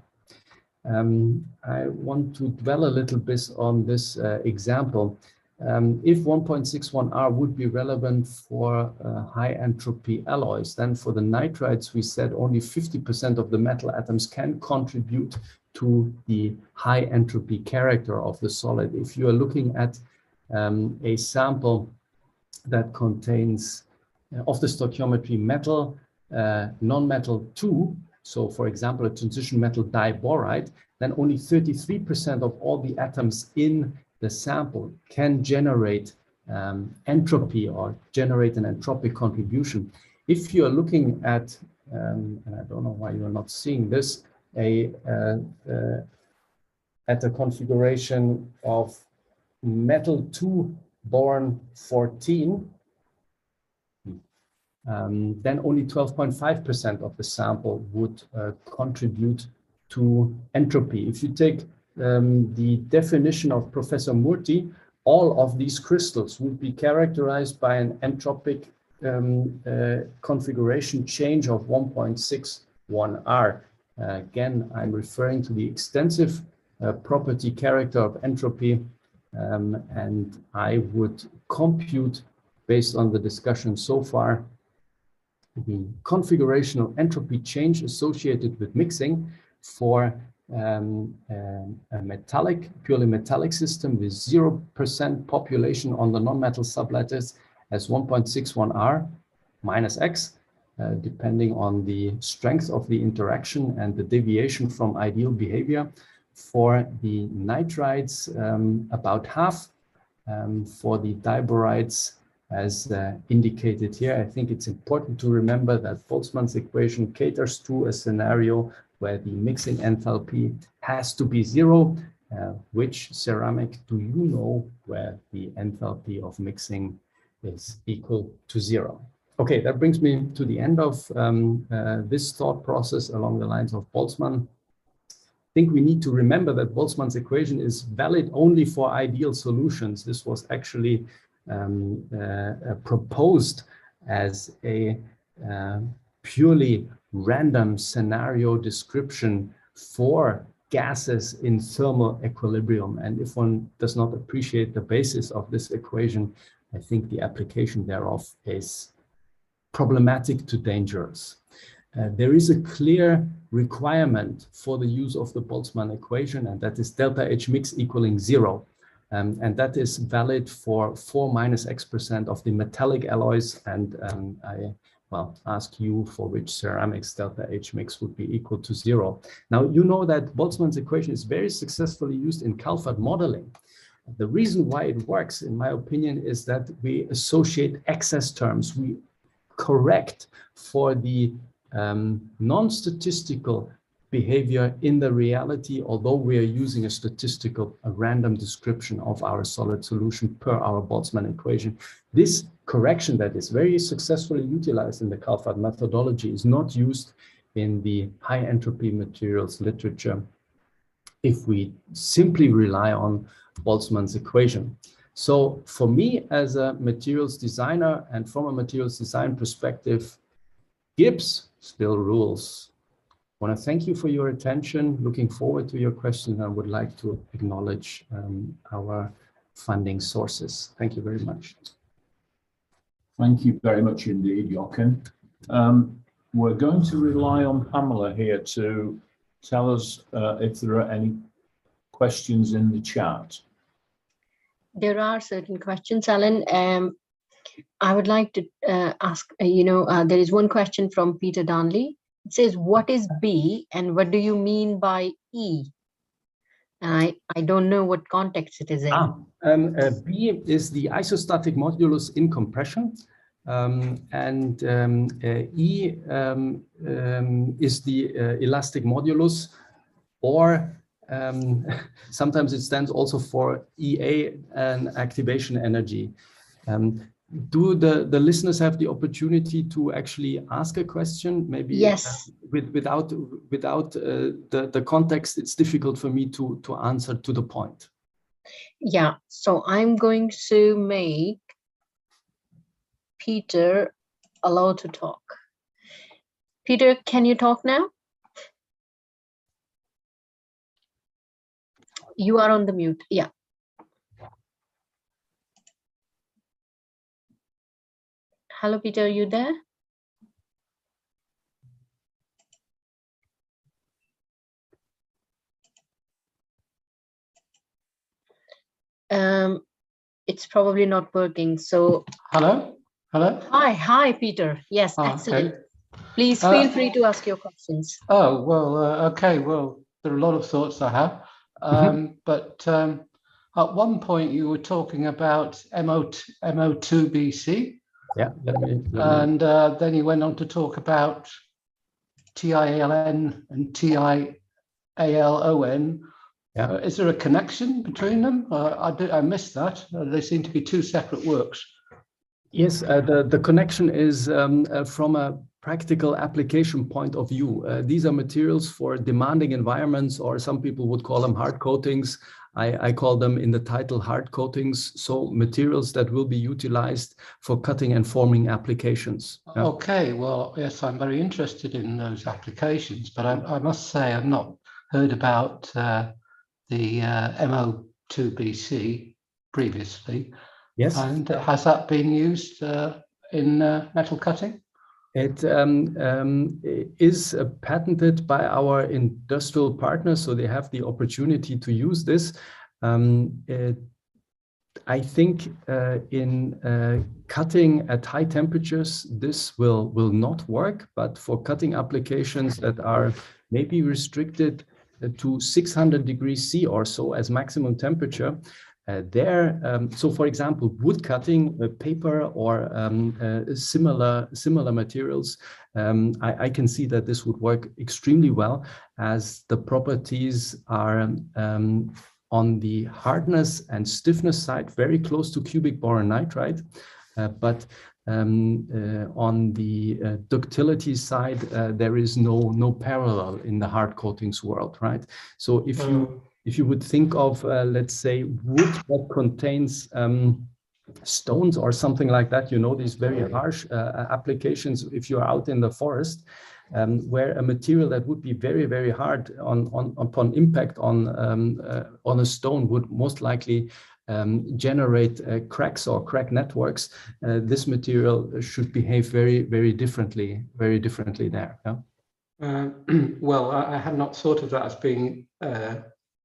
I want to dwell a little bit on this example. If 1.61 R would be relevant for high entropy alloys, then for the nitrides, we said only 50% of the metal atoms can contribute to the high entropy character of the solid. If you are looking at a sample that contains of the stoichiometry metal, non-metal 2, so for example, a transition metal diboride, then only 33% of all the atoms in the sample can generate entropy or generate an entropic contribution. If you are looking at, and I don't know why you are not seeing this, at a configuration of metal 2 boron 14, then only 12.5% of the sample would contribute to entropy. If you take the definition of Professor Murti, all of these crystals would be characterized by an entropic configuration change of 1.61 R. Again, I'm referring to the extensive property character of entropy, and I would compute, based on the discussion so far, the configurational entropy change associated with mixing for a metallic, purely metallic system with 0% population on the non-metal sublattice as 1.61 R minus X, depending on the strength of the interaction and the deviation from ideal behavior. For the nitrides, about half. For the diborides, as indicated here, I think it's important to remember that Boltzmann's equation caters to a scenario where the mixing enthalpy has to be 0. Which ceramic do you know where the enthalpy of mixing is equal to 0? Okay, that brings me to the end of this thought process along the lines of Boltzmann. I think we need to remember that Boltzmann's equation is valid only for ideal solutions. This was actually proposed as a purely random scenario description for gases in thermal equilibrium. And if one does not appreciate the basis of this equation, I think the application thereof is problematic to dangerous. There is a clear requirement for the use of the Boltzmann equation, and that is delta H mix equaling 0. And that is valid for 4 minus X% of the metallic alloys. And I ask you for which ceramics delta H mix would be equal to 0. Now, you know that Boltzmann's equation is very successfully used in Calvert modeling. The reason why it works, in my opinion, is that we associate excess terms. We correct for the non-statistical behavior in the reality, although we are using a random description of our solid solution per our Boltzmann equation. This correction that is very successfully utilized in the Calvert methodology is not used in the high entropy materials literature if we simply rely on Boltzmann's equation. So for me as a materials designer and from a materials design perspective, Gibbs still rules. I want to thank you for your attention. Looking forward to your questions. I would like to acknowledge our funding sources. Thank you very much. Thank you very much indeed, Jochen. We're going to rely on Pamela here to tell us if there are any questions in the chat. There are certain questions, Alan. I would like to ask, there is one question from Peter Darnley. It says, what is B and what do you mean by E? And I don't know what context it is in. B is the isostatic modulus in compression. And E is the elastic modulus, or sometimes it stands also for EA and activation energy. Do the listeners have the opportunity to actually ask a question? Maybe yes. Without the context, it's difficult for me to answer to the point. Yeah, so I'm going to make Peter allowed to talk. Peter, can you talk now? You are on the mute. Yeah. Hello, Peter, are you there? It's probably not working. So hello. Hi, Peter. Yes, excellent. Okay. Please feel free to ask your questions. Oh well, okay. Well, there are a lot of thoughts I have, but at one point you were talking about MO2BC. Yeah. And then you went on to talk about TIALN and TIALON. Yeah. Is there a connection between them? I missed that. They seem to be two separate works. Yes, the connection is from a practical application point of view. These are materials for demanding environments, or some people would call them hard coatings. I call them in the title hard coatings, so materials that will be utilized for cutting and forming applications. Yeah. Okay, well, yes, I'm very interested in those applications, but I must say I've not heard about the MO2BC previously. Yes. And has that been used in metal cutting? It is patented by our industrial partners, so they have the opportunity to use this. I think in cutting at high temperatures, this will not work, but for cutting applications that are maybe restricted to 600 degrees C or so as maximum temperature, so for example, wood cutting, paper, or similar materials, I can see that this would work extremely well, as the properties are on the hardness and stiffness side very close to cubic boron nitride, but on the ductility side, there is no parallel in the hard coatings world, right? So if you would think of, let's say, wood that contains stones or something like that, you know, these very harsh applications, if you're out in the forest, where a material that would be very, very hard upon impact on a stone would most likely generate cracks or crack networks. This material should behave very, very differently there. Yeah? Well, I had not thought of that as being a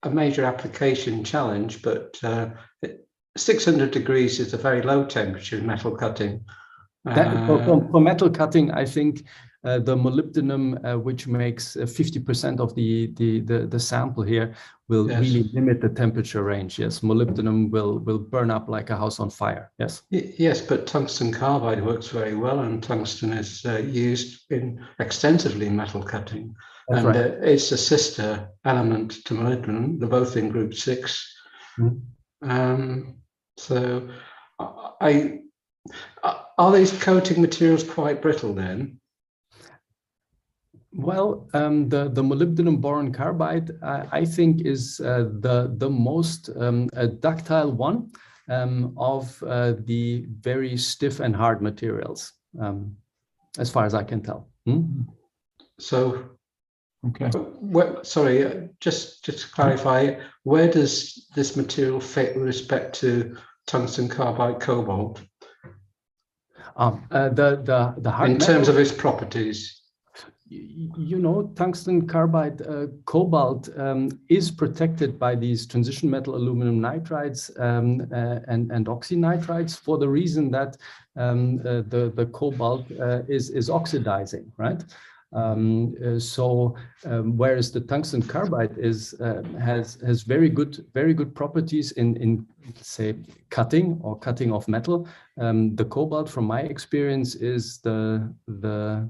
major application challenge, but 600 degrees is a very low temperature in metal cutting. For metal cutting, I think the molybdenum, which makes 50% of the sample here, will really limit the temperature range. Yes, molybdenum will burn up like a house on fire. Yes. Yes, but tungsten carbide works very well, and tungsten is used extensively in metal cutting. That's and right. It's a sister element to molybdenum. They're both in group 6. Mm-hmm. So, are these coating materials quite brittle then? Well, the molybdenum boron carbide, I think, is the most ductile one of the very stiff and hard materials, as far as I can tell. So, okay. Sorry, just to clarify, where does this material fit with respect to tungsten carbide cobalt? The hard in terms of its properties. You know, tungsten carbide cobalt is protected by these transition metal aluminum nitrides and oxynitrides for the reason that the cobalt is oxidizing, right? Whereas the tungsten carbide has very good properties in say cutting of metal, the cobalt, from my experience, is the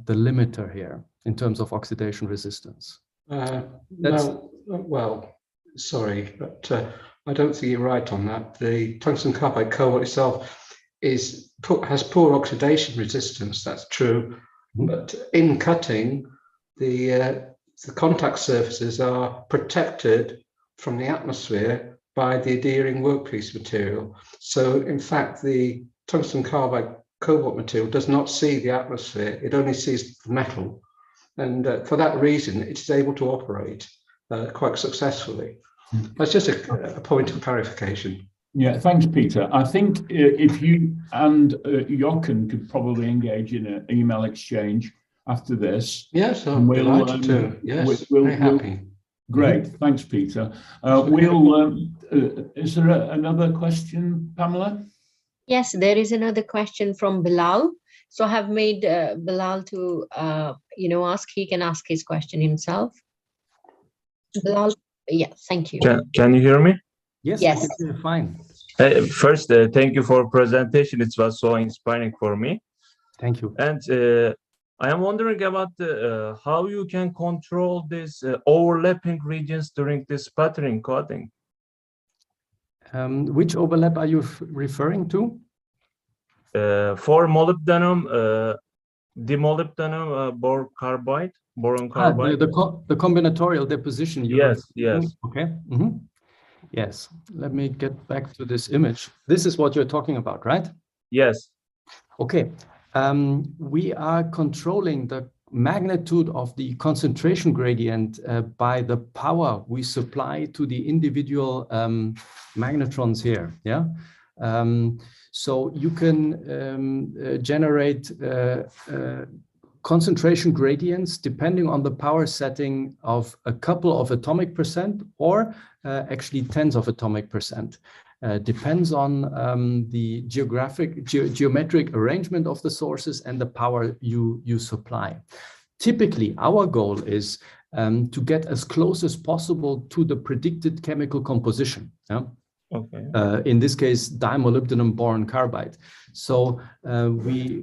limiter here in terms of oxidation resistance. No, well, sorry, but I don't think you're right on that. The tungsten carbide cobalt itself has poor oxidation resistance. That's true, but in cutting, the contact surfaces are protected from the atmosphere by the adhering workpiece material. So, in fact, the tungsten carbide cobalt material does not see the atmosphere; it only sees the metal. And for that reason, it is able to operate quite successfully. That's just a point of clarification. Yeah, thanks, Peter. I think if you and Jochen could probably engage in an email exchange after this. Yes, I'm delighted to. Yes, very happy. Great, thanks, Peter. Is there another question, Pamela? Yes, there is another question from Bilal. So I have made Bilal to, ask. He can ask his question himself. Bilal, yeah, thank you. Can you hear me? Yes. Fine. First, thank you for presentation. It was so inspiring for me. Thank you. And I am wondering about how you can control these overlapping regions during this patterning coding. Which overlap are you referring to? For molybdenum, demolybdenum boron carbide. The combinatorial deposition. Yes. Okay. Yes. Let me get back to this image. This is what you're talking about, right? Yes. Okay. We are controlling the magnitude of the concentration gradient by the power we supply to the individual magnetrons here. Yeah. So you can generate concentration gradients depending on the power setting of a couple of atomic percent or actually tens of atomic percent. Depends on the geometric arrangement of the sources and the power you supply. Typically, our goal is to get as close as possible to the predicted chemical composition. Yeah? Okay. In this case, dimolybdenum boron carbide. So we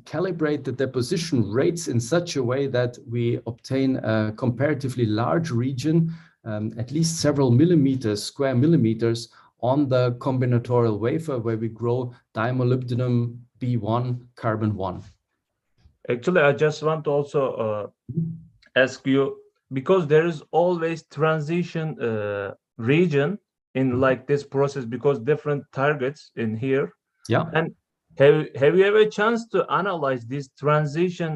calibrate the deposition rates in such a way that we obtain a comparatively large region, at least several square millimeters, on the combinatorial wafer where we grow dimolybdenum B1 carbon 1. Actually, I just want to also ask you, because there is always transition region in like this process because different targets in here. Yeah. And have you ever a chance to analyze these transition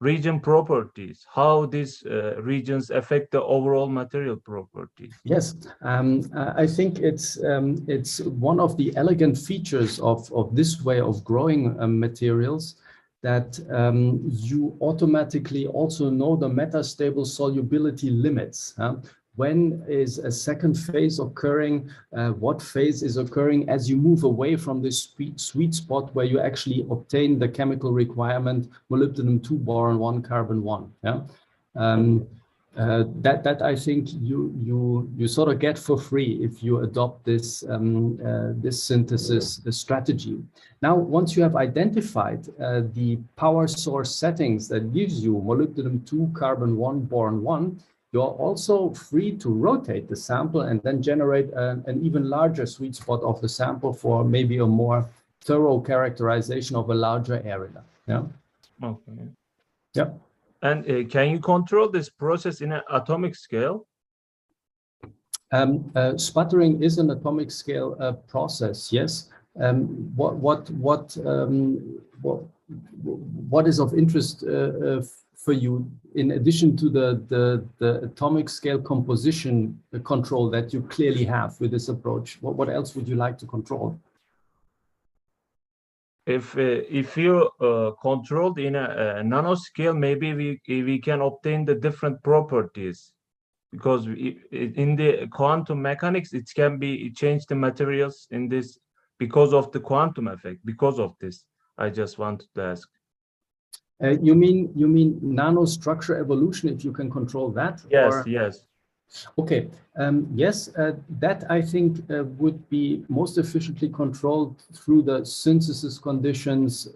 region properties, how these regions affect the overall material properties? Yes, I think it's one of the elegant features of this way of growing materials, that you automatically also know the metastable solubility limits. When is a second phase occurring? What phase is occurring as you move away from this sweet spot where you actually obtain the chemical requirement molybdenum-2 boron-1 carbon-1. Yeah. That I think you sort of get for free if you adopt this this synthesis strategy. Now, once you have identified the power source settings that gives you molybdenum-2 carbon-1 boron-1, you're also free to rotate the sample and then generate an even larger sweet spot of the sample for maybe a more thorough characterization of a larger area. Yeah. Okay. Yeah. And can you control this process in an atomic scale? Sputtering is an atomic scale process. Yes. What is of interest for you, in addition to the atomic scale composition control that you clearly have with this approach? What else would you like to control? If you controlled in a nanoscale, maybe we can obtain the different properties, because in the quantum mechanics it can be change the materials in this because of the quantum effect. Because of this, I just wanted to ask. You mean nanostructure evolution? If you can control that? Yes. Or? Yes. Okay. Yes, that I think would be most efficiently controlled through the synthesis conditions,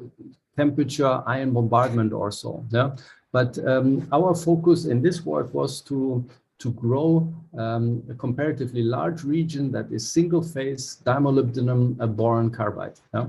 temperature, ion bombardment or so. Yeah. But our focus in this work was to grow a comparatively large region that is single phase dimolybdenum boron carbide. Yeah.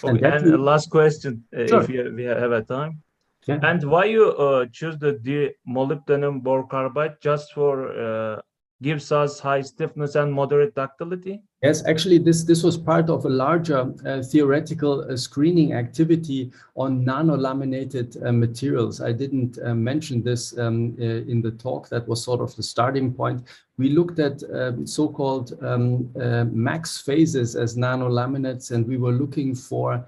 Okay. And last question, sure. if we have a time. Yeah. And why you choose the molybdenum boron carbide? Just for gives us high stiffness and moderate ductility? Yes, actually, this was part of a larger theoretical screening activity on nanolaminated materials. I didn't mention this in the talk. That was sort of the starting point. We looked at so-called max phases as nanolaminates, and we were looking for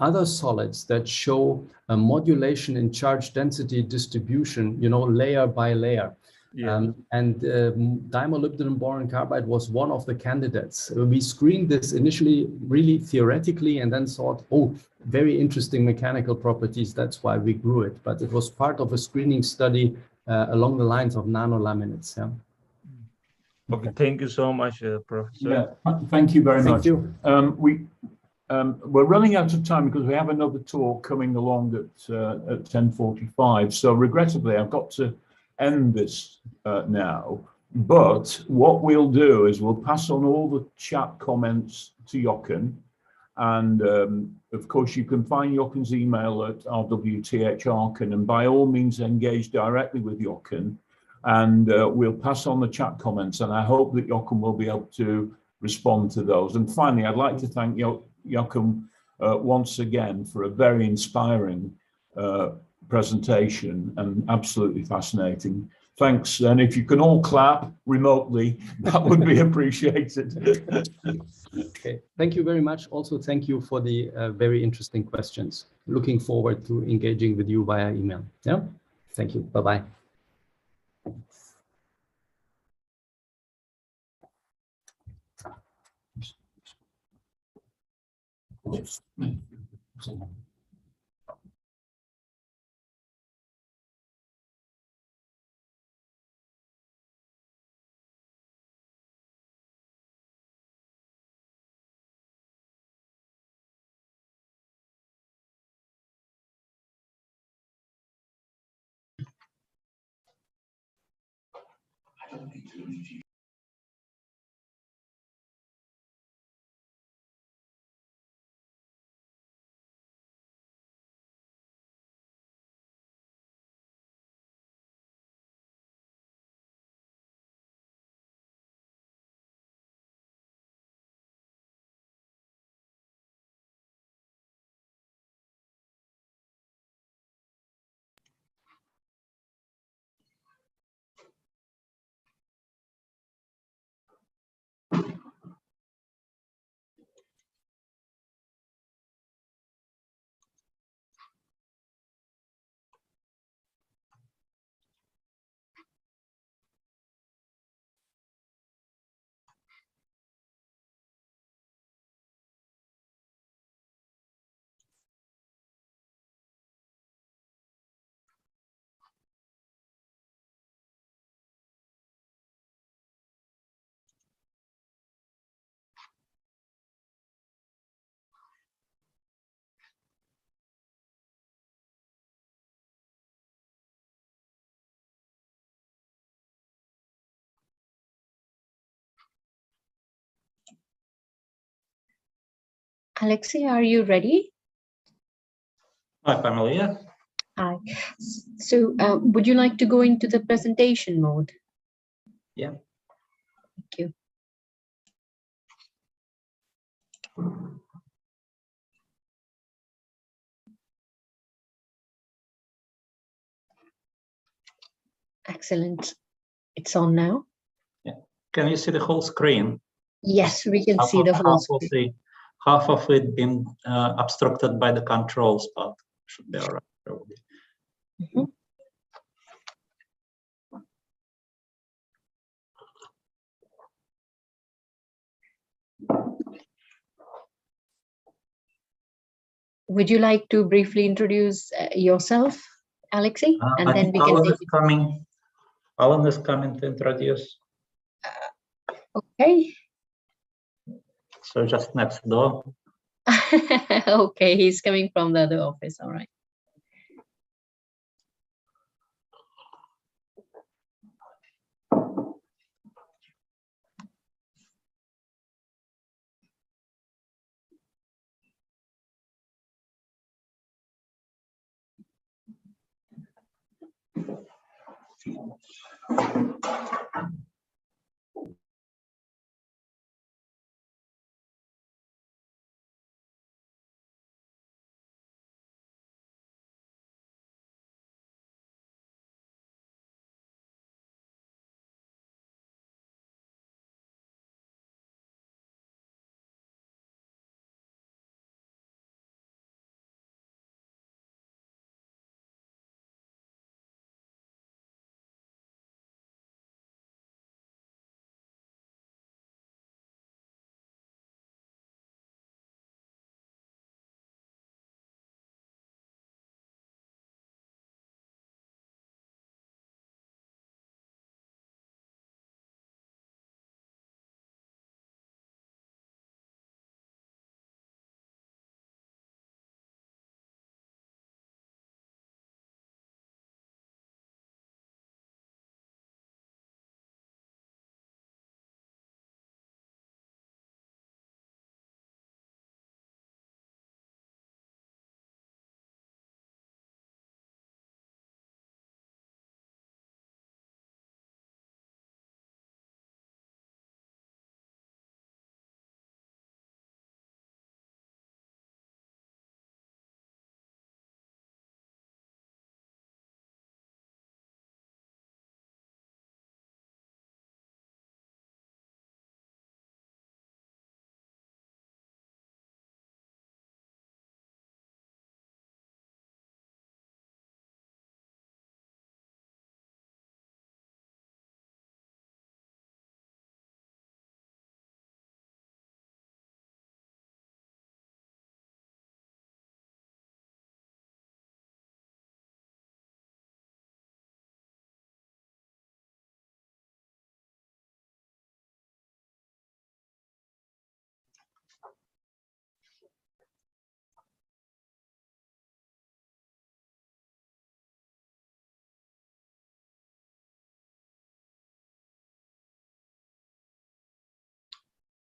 other solids that show a modulation in charge density distribution, you know, layer by layer. Yeah. Dimolybdenum boron carbide was one of the candidates. We screened this initially really theoretically and then thought, oh, very interesting mechanical properties. That's why we grew it. But it was part of a screening study along the lines of nanolaminates. Yeah. Okay, thank you so much, Professor. Yeah, thank you very much. You. We're running out of time because we have another talk coming along at 10:45. So regrettably, I've got to end this now. But what we'll do is we'll pass on all the chat comments to Jochen. And of course, you can find Jochen's email at rwtharkin, and by all means engage directly with Jochen. And we'll pass on the chat comments, and I hope that Jochen will be able to respond to those. And finally, I'd like to thank Jochen once again for a very inspiring presentation and absolutely fascinating. Thanks. And if you can all clap remotely, that would be appreciated. Okay, thank you very much. Also, thank you for the very interesting questions. Looking forward to engaging with you via email. Yeah, thank you. Bye-bye. Alexei, are you ready? Hi, Pamela. Hi. So would you like to go into the presentation mode? Yeah. Thank you. Excellent. It's on now. Yeah. Can you see the whole screen? Yes, we can see the whole screen. Half of it being obstructed by the controls, but should be all right. Probably. Mm-hmm. Would you like to briefly introduce yourself, Alexei? And then we can take it. Alan is coming to introduce. Okay. So just next door. Okay, he's coming from the other office. All right.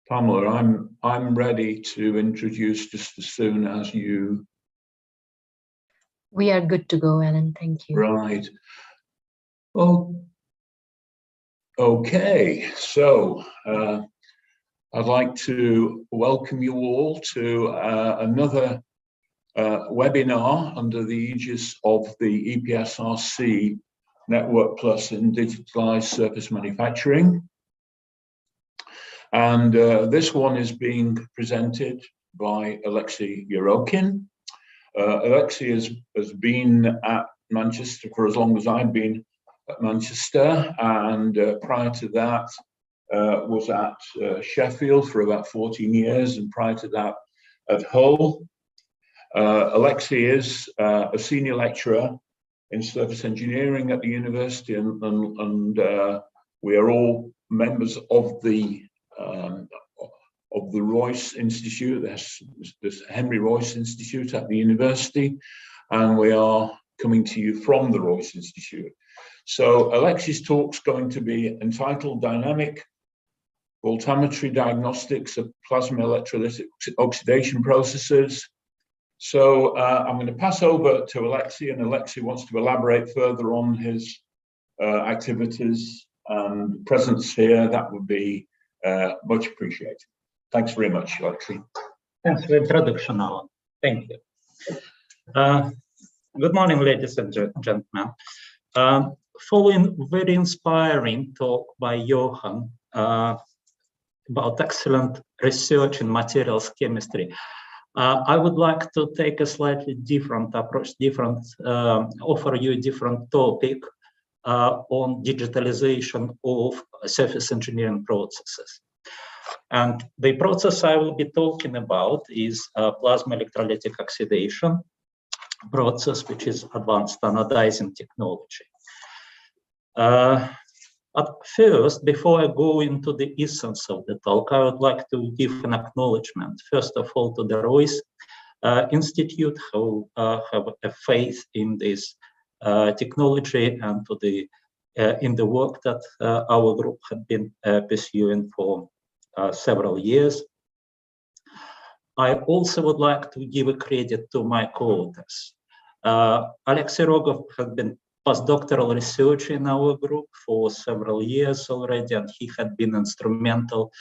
Pamela, I'm ready to introduce just as soon as you. We are good to go, Alan. Thank you. Right. Oh, okay. So I'd like to welcome you all to another webinar under the aegis of the EPSRC Network Plus in Digitalized Surface Manufacturing. And this one is being presented by Alexei Yorokin. Alexei has been at Manchester for as long as I've been at Manchester, and prior to that was at Sheffield for about 14 years, and prior to that at Hull. Alexei is a senior lecturer in surface engineering at the university, and we are all members of the Royce Institute, this Henry Royce Institute at the university, and we are coming to you from the Royce Institute. So Alexei's talk's going to be entitled Dynamic voltammetry diagnostics of plasma electrolytic oxidation processes. So I'm going to pass over to Alexei, and Alexei wants to elaborate further on his activities and presence here. That would be much appreciated. Thanks very much, Alexei. Thanks for the introduction, Alan. Thank you. Good morning, ladies and gentlemen. Following very inspiring talk by Johan about excellent research in materials chemistry, I would like to take a slightly different approach, offer you a different topic on digitalization of surface engineering processes. And the process I will be talking about is plasma electrolytic oxidation process, which is advanced standardizing technology. But first, before I go into the essence of the talk, I would like to give an acknowledgement, first of all, to the Royce Institute, who have a faith in this technology and to the in the work that our group had been pursuing for several years. I also would like to give a credit to my co-authors. Alexei Rogov has been postdoctoral researcher in our group for several years already, and he had been instrumental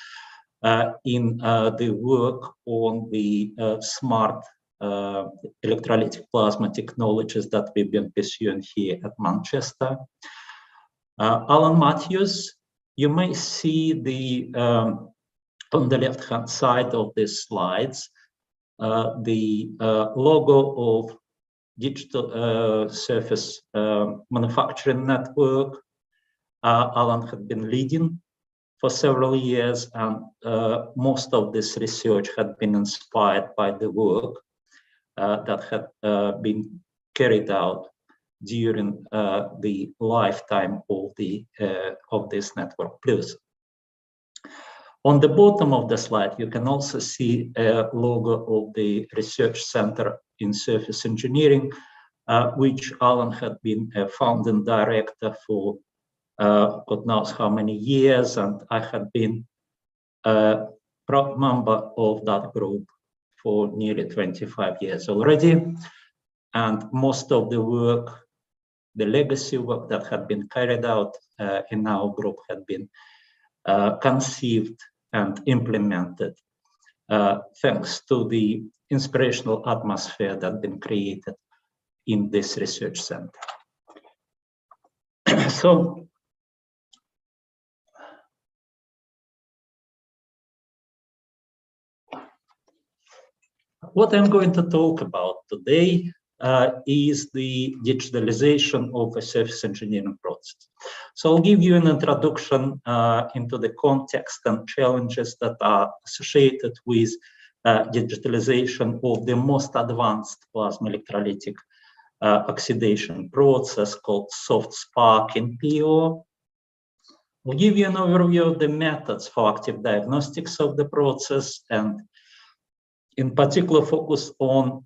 in the work on the smart electrolytic plasma technologies that we've been pursuing here at Manchester. Alan Matthews, you may see the on the left-hand side of these slides, the logo of Digital Surface Manufacturing Network. Alan had been leading for several years, and most of this research had been inspired by the work that had been carried out during the lifetime of this network. Plus, on the bottom of the slide, you can also see a logo of the Research Center in Surface Engineering, which Alan had been a founding director for God knows how many years, and I had been a proud member of that group for nearly 25 years already. And most of the work, the legacy work that had been carried out in our group had been conceived and implemented thanks to the inspirational atmosphere that had been created in this research center. So, what I'm going to talk about today is the digitalization of a surface engineering process. So I'll give you an introduction into the context and challenges that are associated with digitalization of the most advanced plasma electrolytic oxidation process called soft spark in PO. We'll give you an overview of the methods for active diagnostics of the process, and in particular focus on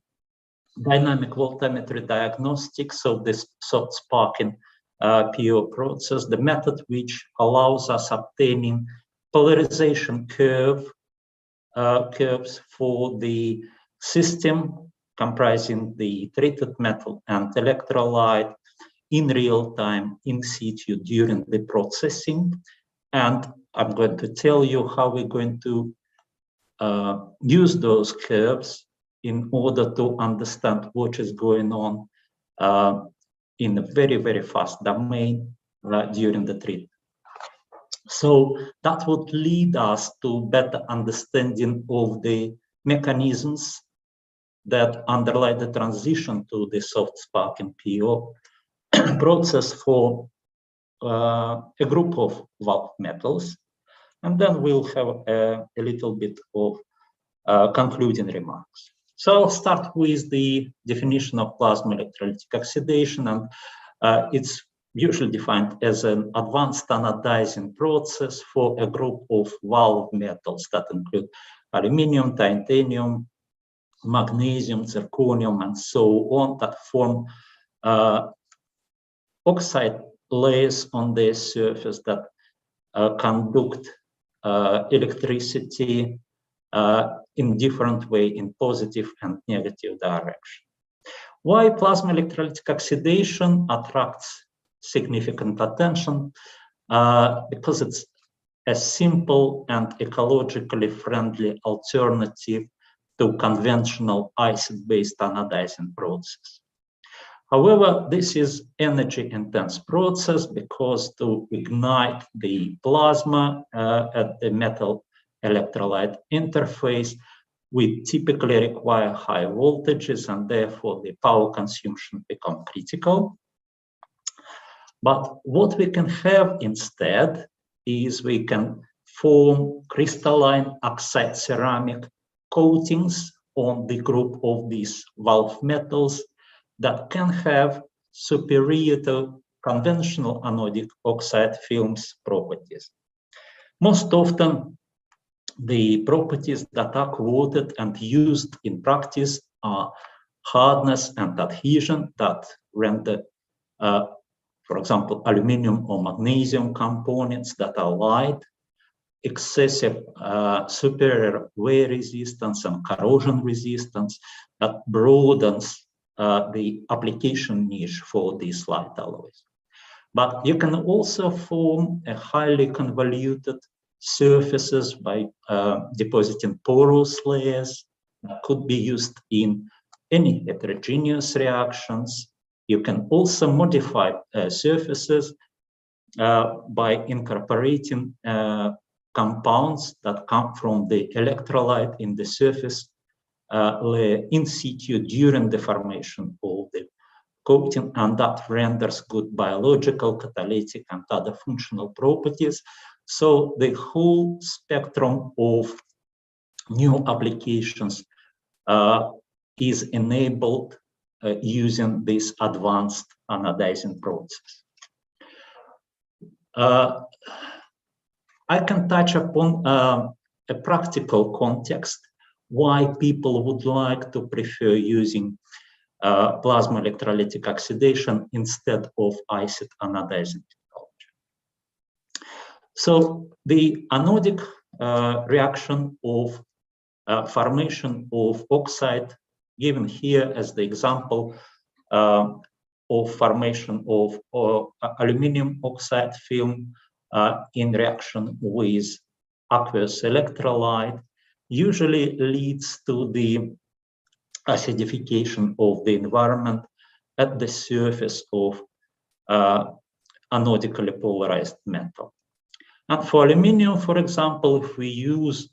dynamic voltammetry diagnostics of this soft sparking PO process, the method which allows us obtaining polarization curves for the system comprising the treated metal and electrolyte in real time in situ during the processing. And I'm going to tell you how we're going to use those curves in order to understand what is going on in a very, very fast domain during the treatment. So that would lead us to better understanding of the mechanisms that underlie the transition to the soft sparking PO process for a group of valve metals. And then we'll have a little bit of concluding remarks. So I'll start with the definition of plasma electrolytic oxidation, and it's usually defined as an advanced standardizing process for a group of valve metals that include aluminum, titanium, magnesium, zirconium, and so on, that form oxide layers on their surface that conduct electricity in different way, in positive and negative direction. Why plasma electrolytic oxidation attracts significant attention? Because it's a simple and ecologically friendly alternative to conventional acid-based anodizing process. However, this is energy-intense process because to ignite the plasma at the metal electrolyte interface, we typically require high voltages, and therefore the power consumption becomes critical. But what we can have instead is we can form crystalline oxide ceramic coatings on the group of these valve metals that can have superior to conventional anodic oxide films properties. Most often, the properties that are quoted and used in practice are hardness and adhesion that render, for example, aluminum or magnesium components that are light, excessive superior wear resistance and corrosion resistance that broadens the application niche for these light alloys. But you can also form a highly convoluted surfaces by depositing porous layers that could be used in any heterogeneous reactions. You can also modify surfaces by incorporating compounds that come from the electrolyte in the surface layer in situ during the formation of the coating, and that renders good biological, catalytic, and other functional properties. So the whole spectrum of new applications is enabled using this advanced anodizing process. I can touch upon a practical context why people would like to prefer using plasma electrolytic oxidation instead of acid anodizing technology. So the anodic reaction of formation of oxide, given here as the example of formation of aluminum oxide film in reaction with aqueous electrolyte, usually leads to the acidification of the environment at the surface of anodically polarized metal. And for aluminum, for example, if we use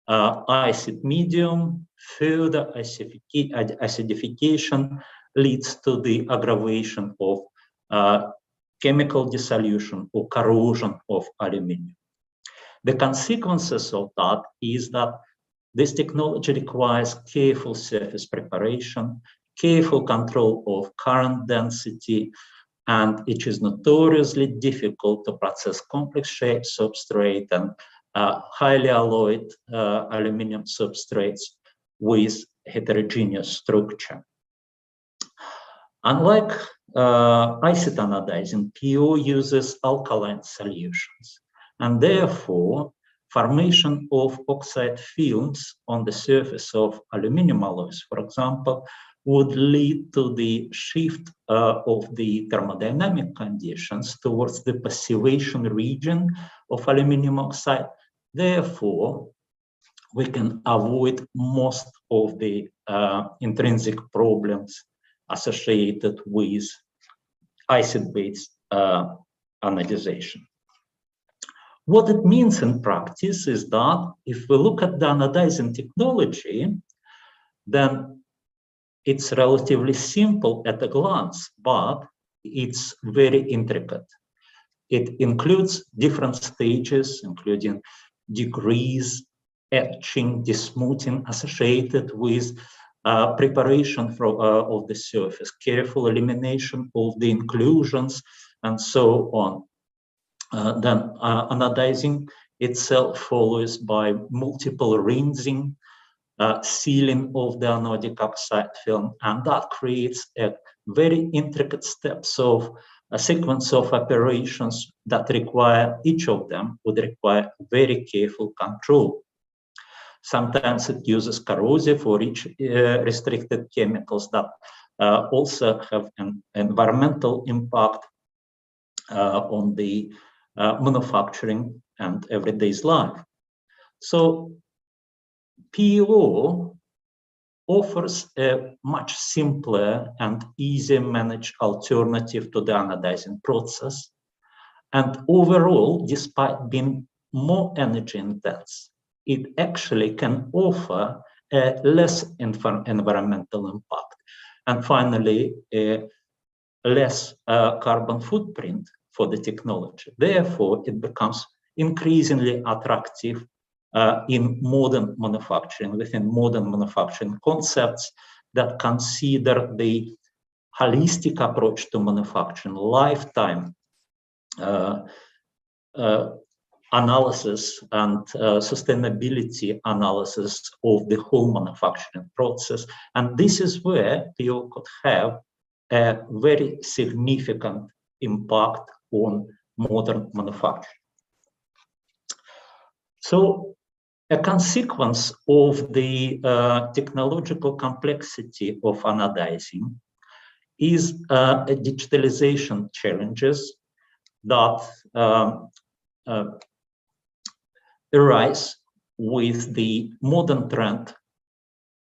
acid medium, further acidification leads to the aggravation of chemical dissolution or corrosion of aluminum. The consequences of that is that this technology requires careful surface preparation, careful control of current density, and it is notoriously difficult to process complex shaped substrate and highly alloyed aluminum substrates with heterogeneous structure. Unlike acid anodizing, PO uses alkaline solutions, and therefore formation of oxide films on the surface of aluminum alloys, for example, would lead to the shift of the thermodynamic conditions towards the passivation region of aluminum oxide. Therefore, we can avoid most of the intrinsic problems associated with acid-based anodization. What it means in practice is that if we look at the anodizing technology, then it's relatively simple at a glance, but it's very intricate. It includes different stages, including degrees, etching, desmoothing associated with preparation of the surface, careful elimination of the inclusions, and so on. Then anodizing itself follows by multiple rinsing, sealing of the anodic oxide film, and that creates a very intricate steps of a sequence of operations that require, each of them would require very careful control. Sometimes it uses corrosive or restricted chemicals that also have an environmental impact on the manufacturing and everyday's life. So PO offers a much simpler and easier managed alternative to the anodizing process. And overall, despite being more energy intense, it actually can offer a less environmental impact. And finally, a less carbon footprint for the technology. Therefore, it becomes increasingly attractive in modern manufacturing, within modern manufacturing concepts that consider the holistic approach to manufacturing, lifetime analysis and sustainability analysis of the whole manufacturing process. And this is where PO could have a very significant impact on modern manufacturing. So a consequence of the technological complexity of anodizing is a digitalization challenges that arise with the modern trend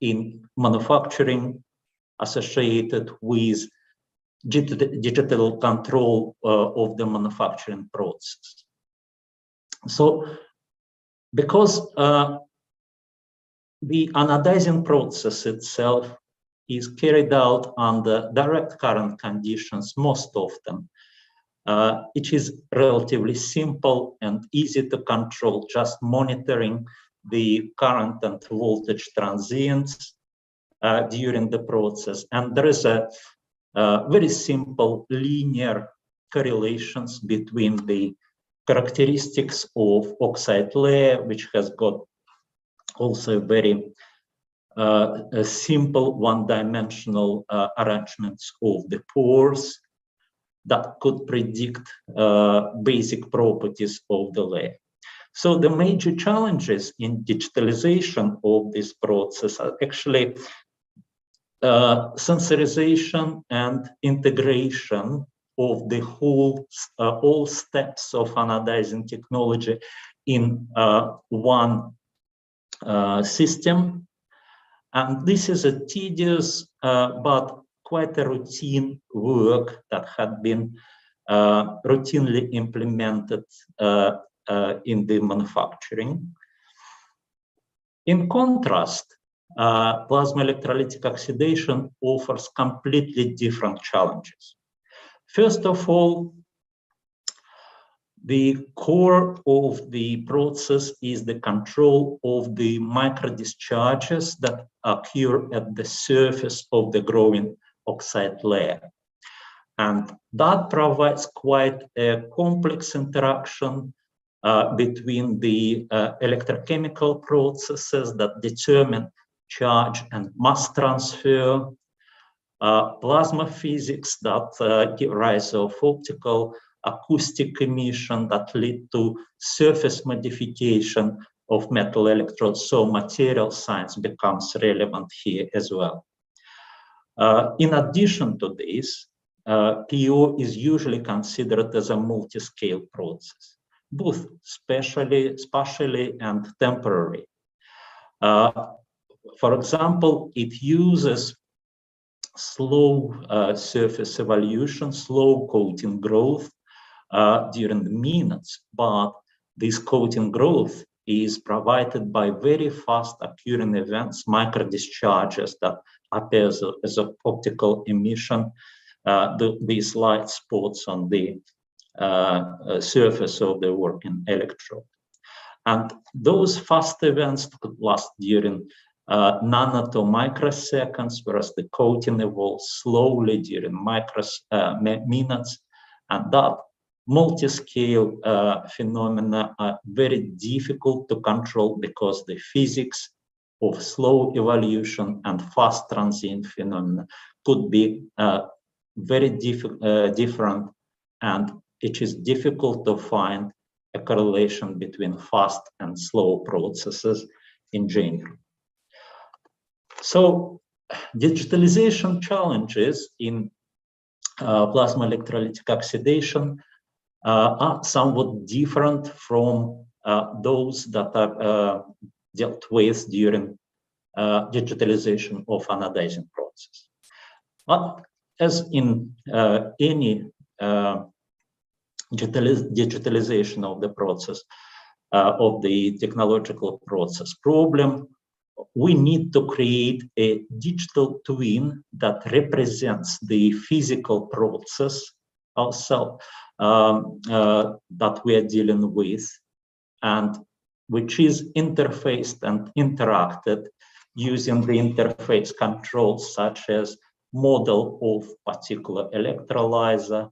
in manufacturing associated with digital control of the manufacturing process. So, because the anodizing process itself is carried out under direct current conditions most often, it is relatively simple and easy to control, just monitoring the current and voltage transients during the process. And there is a very simple linear correlations between the characteristics of oxide layer, which has got also very simple one-dimensional arrangements of the pores that could predict basic properties of the layer. So the major challenges in digitalization of this process are actually sensorization and integration of the whole, all steps of anodizing technology in one system. And this is a tedious but quite a routine work that had been routinely implemented in the manufacturing. In contrast, plasma electrolytic oxidation offers completely different challenges. First of all, the core of the process is the control of the micro discharges that occur at the surface of the growing oxide layer. And that provides quite a complex interaction between the electrochemical processes that determine charge and mass transfer, plasma physics that give rise of optical, acoustic emission that lead to surface modification of metal electrodes. So material science becomes relevant here as well. In addition to this, PO is usually considered as a multi-scale process, both spatially and temporary. For example, it uses slow surface evolution, slow coating growth during the minutes, but this coating growth is provided by very fast occurring events, micro discharges that appear as an optical emission, these light spots on the surface of the working electrode. And those fast events could last during nano to microseconds, whereas the coating evolves slowly during minutes. And that multi-scale phenomena are very difficult to control because the physics of slow evolution and fast transient phenomena could be very different and it is difficult to find a correlation between fast and slow processes in general. So digitalization challenges in plasma electrolytic oxidation are somewhat different from those that are dealt with during digitalization of anodizing process. But as in any digitalization of the process, of the technological process problem, we need to create a digital twin that represents the physical process ourselves that we are dealing with, and which is interfaced and interacted using the interface controls such as model of particular electrolyzer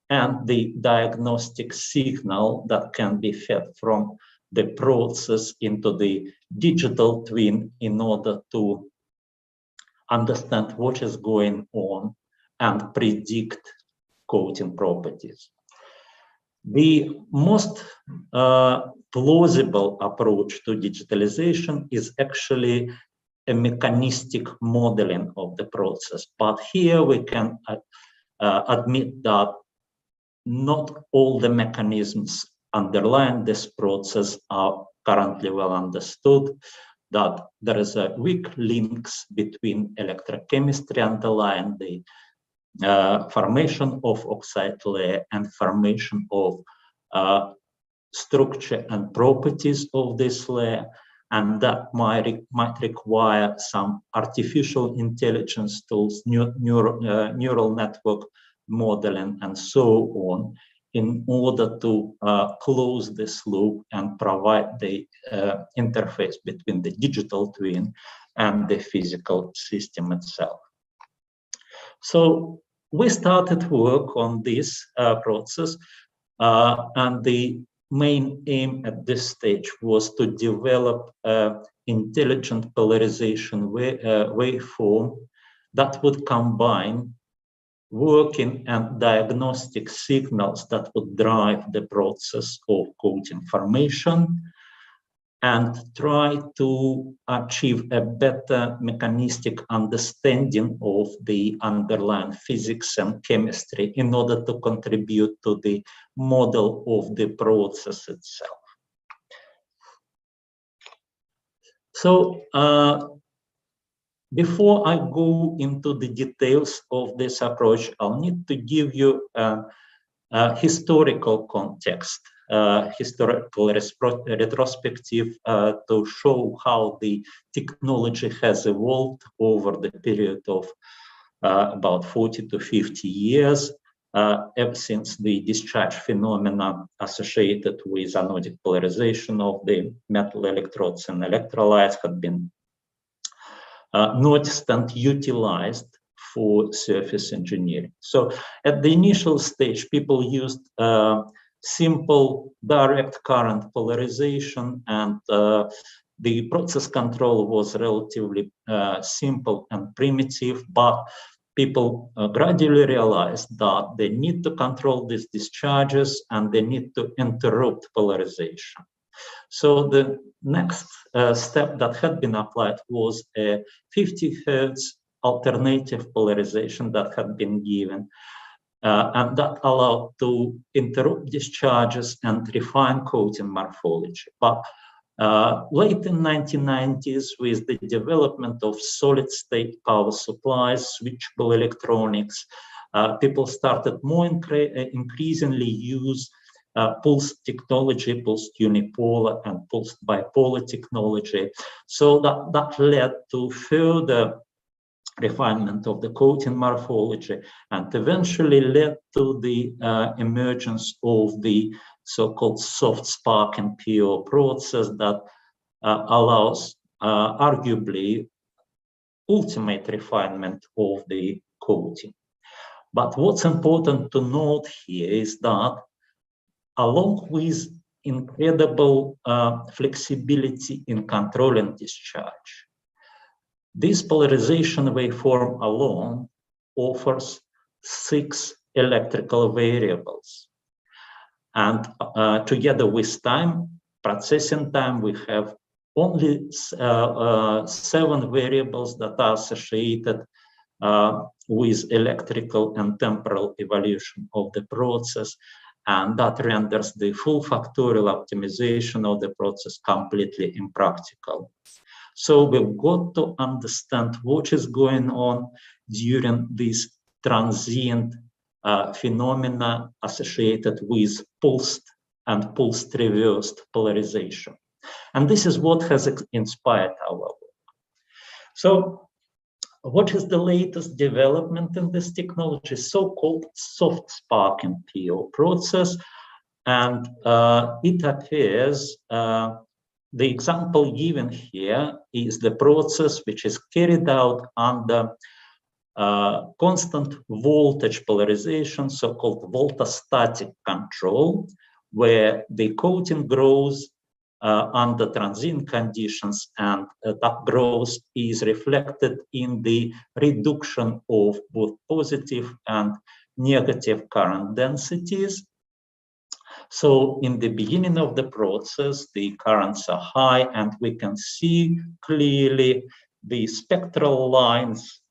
and the diagnostic signal that can be fed from the process into the digital twin in order to understand what is going on and predict coating properties. The most plausible approach to digitalization is actually a mechanistic modeling of the process. But here we can admit that not all the mechanisms underlying this process are currently well understood, that there is a weak links between electrochemistry underlying the formation of oxide layer and formation of structure and properties of this layer, and that might require some artificial intelligence tools, neural network modeling, and so on, in order to close this loop and provide the interface between the digital twin and the physical system itself. So we started work on this process, and the main aim at this stage was to develop intelligent polarization waveform that would combine working and diagnostic signals that would drive the process of coating formation and try to achieve a better mechanistic understanding of the underlying physics and chemistry in order to contribute to the model of the process itself. So before I go into the details of this approach, I'll need to give you a historical context, historical retrospective to show how the technology has evolved over the period of about 40 to 50 years, ever since the discharge phenomena associated with anodic polarization of the metal electrodes and electrolytes had been noticed and utilized for surface engineering. So at the initial stage, people used simple direct current polarization, and the process control was relatively simple and primitive, but people gradually realized that they need to control these discharges and they need to interrupt polarization. So the next step that had been applied was a 50 Hertz alternative polarization that had been given, and that allowed to interrupt discharges and refine coating morphology. But late in 1990s, with the development of solid-state power supplies, switchable electronics, people started more increasingly use pulsed technology, pulsed unipolar and pulsed bipolar technology. So that led to further refinement of the coating morphology and eventually led to the emergence of the so-called soft spark and PO process that allows arguably ultimate refinement of the coating. But what's important to note here is that along with incredible flexibility in controlling discharge, this polarization waveform alone offers 6 electrical variables. And together with time, processing time, we have only 7 variables that are associated with electrical and temporal evolution of the process, and that renders the full factorial optimization of the process completely impractical. So we've got to understand what is going on during this transient phenomena associated with pulsed and pulsed reversed polarization. And this is what has inspired our work. So what is the latest development in this technology? So-called soft sparking PO process. And it appears, the example given here is the process which is carried out under constant voltage polarization, so-called voltastatic control, where the coating grows under transient conditions, and that growth is reflected in the reduction of both positive and negative current densities. So in the beginning of the process, the currents are high, and we can see clearly the spectral lines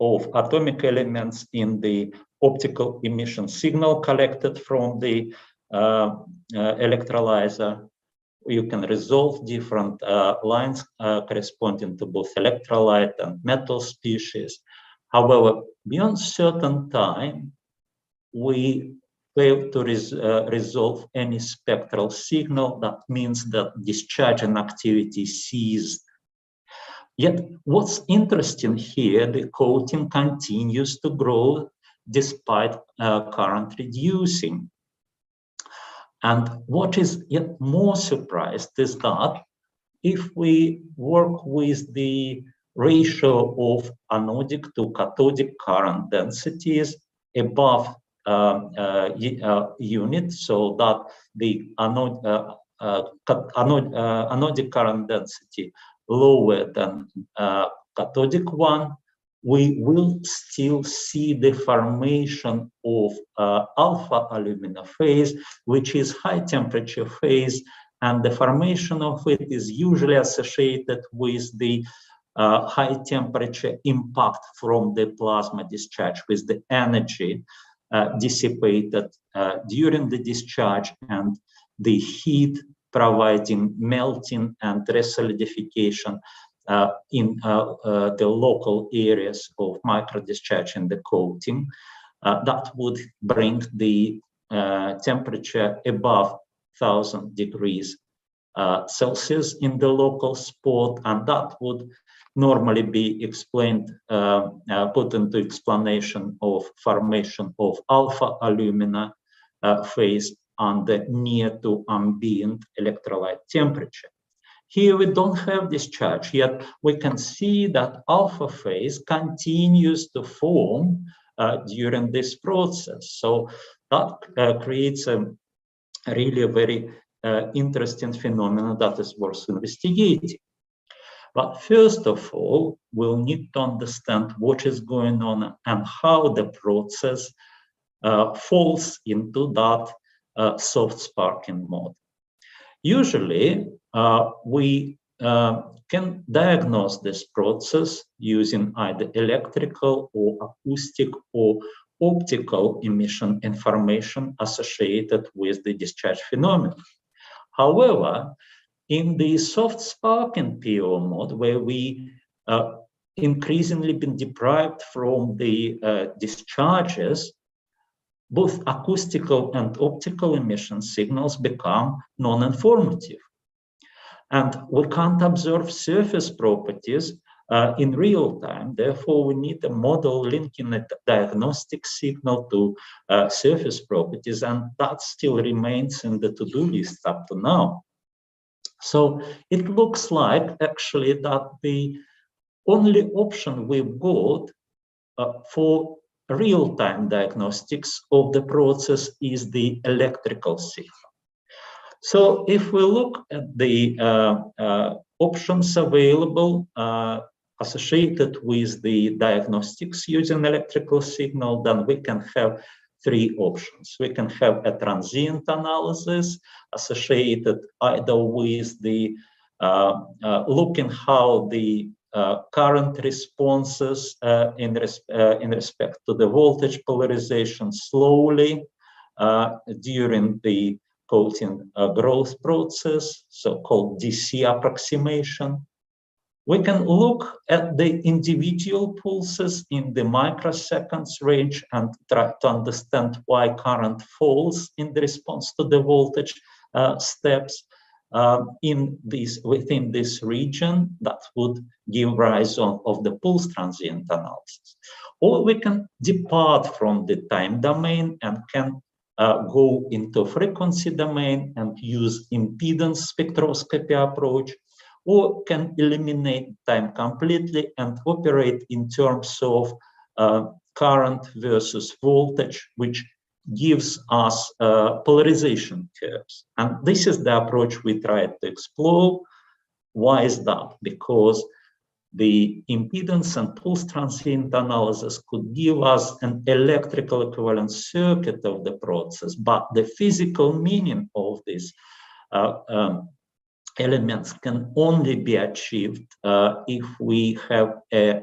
of atomic elements in the optical emission signal collected from the electrolyzer. You can resolve different lines corresponding to both electrolyte and metal species. However, beyond certain time, we fail to resolve any spectral signal. That means that discharging activity ceased. Yet, what's interesting here, the coating continues to grow despite current reducing. And what is yet more surprised is that if we work with the ratio of anodic to cathodic current densities above unit, so that the anodic current density lower than cathodic one, we will still see the formation of alpha alumina phase, which is high temperature phase, and the formation of it is usually associated with the high temperature impact from the plasma discharge, with the energy dissipated during the discharge and the heat providing melting and resolidification in the local areas of micro-discharge in the coating. That would bring the temperature above 1000 degrees Celsius in the local spot, and that would normally be explained, put into explanation of formation of alpha alumina phase under near to ambient electrolyte temperature. Here we don't have discharge, yet we can see that alpha phase continues to form during this process. So that creates a really very interesting phenomenon that is worth investigating. But first of all, we'll need to understand what is going on and how the process falls into that soft sparking mode. Usually, we can diagnose this process using either electrical or acoustic or optical emission information associated with the discharge phenomenon. However, in the soft sparking PO mode, where we increasingly been deprived from the discharges, both acoustical and optical emission signals become non-informative. And we can't observe surface properties in real time. Therefore, we need a model linking a diagnostic signal to surface properties, and that still remains in the to-do list up to now. So it looks like actually that the only option we've got for real-time diagnostics of the process is the electrical signal. So if we look at the options available associated with the diagnostics using electrical signal, then we can have three options. We can have a transient analysis associated either with the looking how the current responses in respect to the voltage polarization slowly during the coating growth process, so-called DC approximation. We can look at the individual pulses in the microseconds range and try to understand why current falls in the response to the voltage steps within this region that would give rise of the pulse transient analysis. Or we can depart from the time domain and can go into frequency domain and use impedance spectroscopy approach, or can eliminate time completely and operate in terms of current versus voltage, which gives us polarization curves. And this is the approach we tried to explore. Why is that? Because the impedance and pulse transient analysis could give us an electrical equivalent circuit of the process, but the physical meaning of these elements can only be achieved if we have a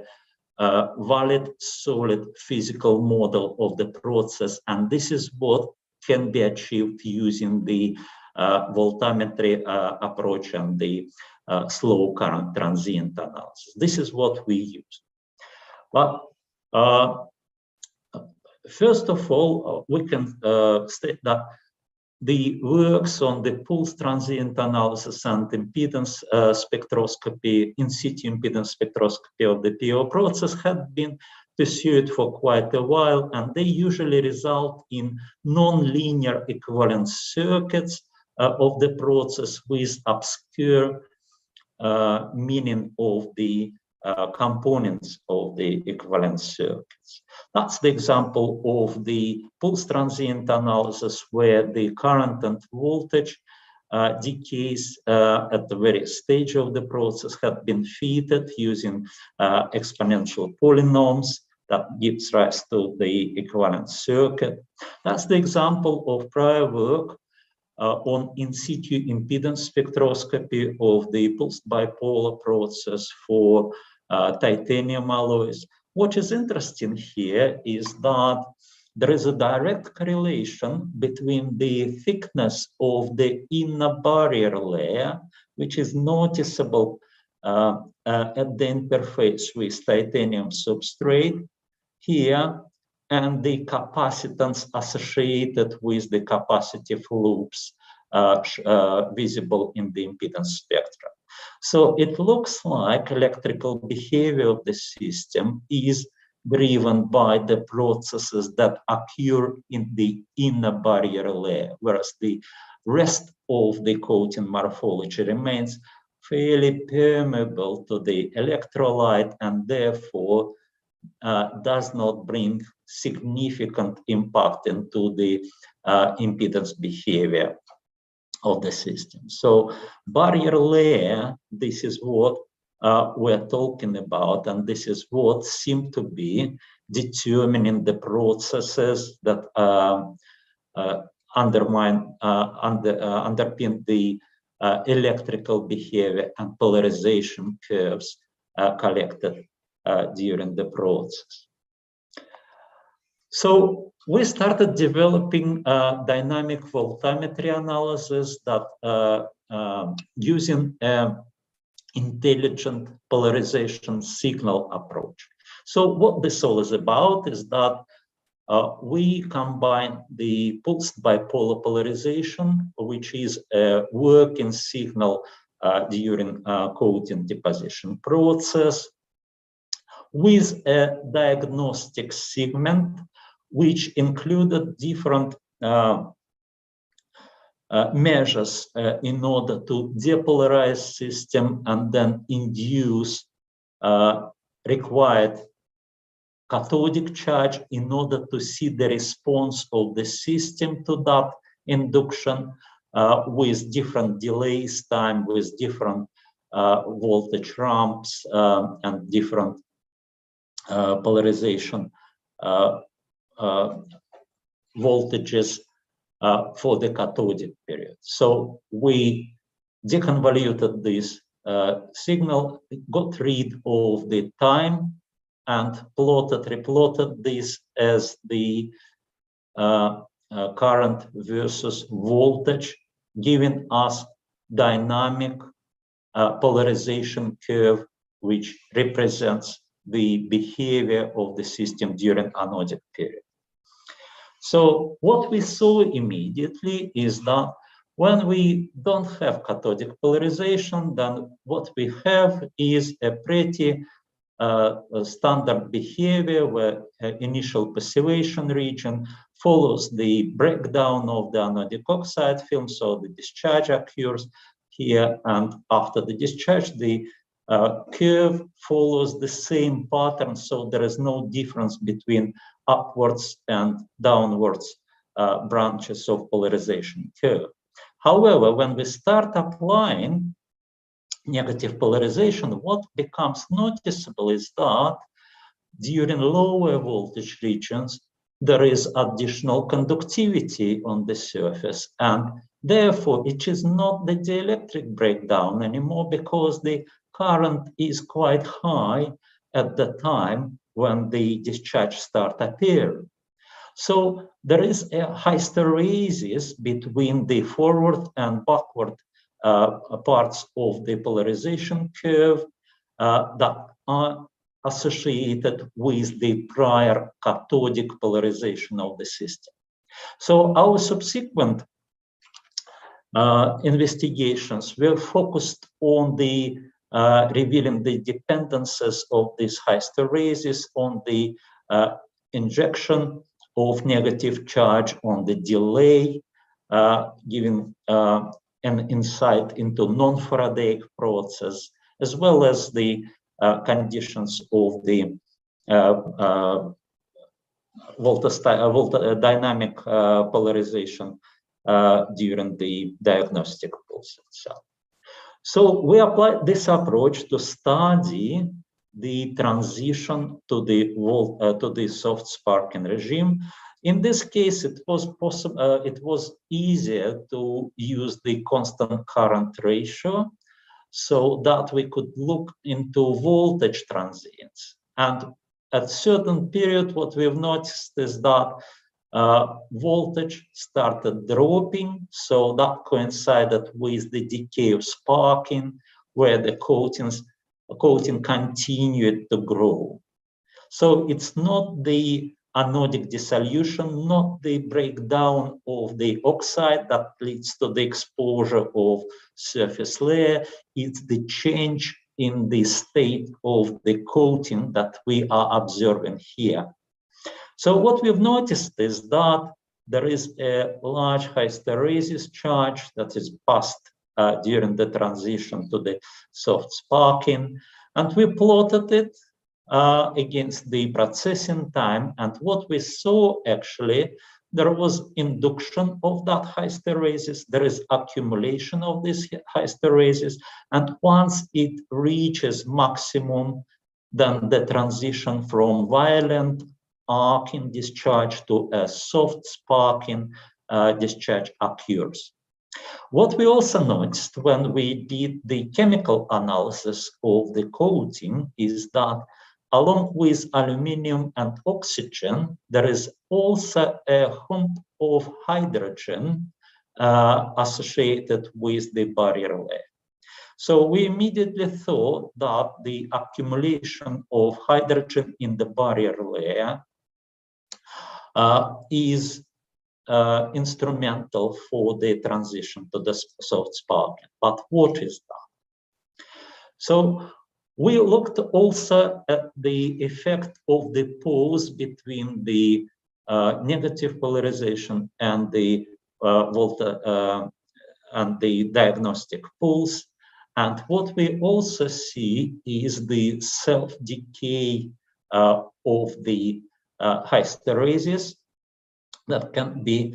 valid, solid physical model of the process, and this is what can be achieved using the voltammetry approach and the slow current transient analysis. This is what we use. But first of all, we can state that the works on the pulse transient analysis and impedance spectroscopy, in situ impedance spectroscopy of the PO process had been pursued for quite a while, and they usually result in non-linear equivalent circuits of the process with obscure meaning of the components of the equivalent circuits. That's the example of the pulse transient analysis, where the current and voltage decays at the various stage of the process have been fitted using exponential polynomials that gives rise to the equivalent circuit. That's the example of prior work on in situ impedance spectroscopy of the pulsed bipolar process for titanium alloys. What is interesting here is that there is a direct correlation between the thickness of the inner barrier layer, which is noticeable at the interface with titanium substrate here, and the capacitance associated with the capacitive loops visible in the impedance spectrum. So it looks like electrical behavior of the system is driven by the processes that occur in the inner barrier layer, whereas the rest of the coating morphology remains fairly permeable to the electrolyte and therefore does not bring significant impact into the impedance behavior of the system. So barrier layer, this is what we're talking about, and this is what seem to be determining the processes that underpin the electrical behavior and polarization curves collected during the process. So we started developing dynamic voltammetry analysis that using intelligent polarization signal approach. So what this all is about is that we combine the pulsed bipolar polarization, which is a working signal during coating deposition process, with a diagnostic segment, which included different measures in order to depolarize system and then induce required cathodic charge in order to see the response of the system to that induction with different delays time, with different voltage ramps and different polarization voltages for the cathodic period. So we deconvoluted this signal, got rid of the time, and replotted this as the current versus voltage, giving us dynamic polarization curve, which represents the behavior of the system during anodic period. So what we saw immediately is that when we don't have cathodic polarization, then what we have is a pretty standard behavior where initial passivation region follows the breakdown of the anodic oxide film, so the discharge occurs here, and after the discharge, the curve follows the same pattern, so there is no difference between upwards and downwards branches of polarization curve. However, when we start applying negative polarization, what becomes noticeable is that during lower voltage regions, there is additional conductivity on the surface, and therefore it is not the dielectric breakdown anymore, because the current is quite high at the time when the discharge start appearing. So there is a hysteresis between the forward and backward parts of the polarization curve that are associated with the prior cathodic polarization of the system. So our subsequent investigations were focused on the revealing the dependencies of this hysteresis on the injection of negative charge, on the delay, giving an insight into non-Faradaic process, as well as the conditions of the dynamic polarization during the diagnostic pulse itself. So we applied this approach to study the transition to the soft sparking regime. In this case, it was possible. It was easier to use the constant current ratio, so that we could look into voltage transients. And at certain period, what we've noticed is that voltage started dropping, so that coincided with the decay of sparking, where the coating continued to grow. So it's not the anodic dissolution, not the breakdown of the oxide that leads to the exposure of surface layer, it's the change in the state of the coating that we are observing here. So what we've noticed is that there is a large hysteresis charge that is passed during the transition to the soft sparking, and we plotted it against the processing time, and what we saw actually, there was induction of that hysteresis, there is accumulation of this hysteresis, and once it reaches maximum, then the transition from violent arcing discharge to a soft sparking discharge occurs. What we also noticed when we did the chemical analysis of the coating is that along with aluminum and oxygen, there is also a hump of hydrogen associated with the barrier layer. So we immediately thought that the accumulation of hydrogen in the barrier layer is instrumental for the transition to the soft sparking. But what is that? So we looked also at the effect of the pause between the negative polarization and the diagnostic pulse. And what we also see is the self-decay of the hysteresis that can be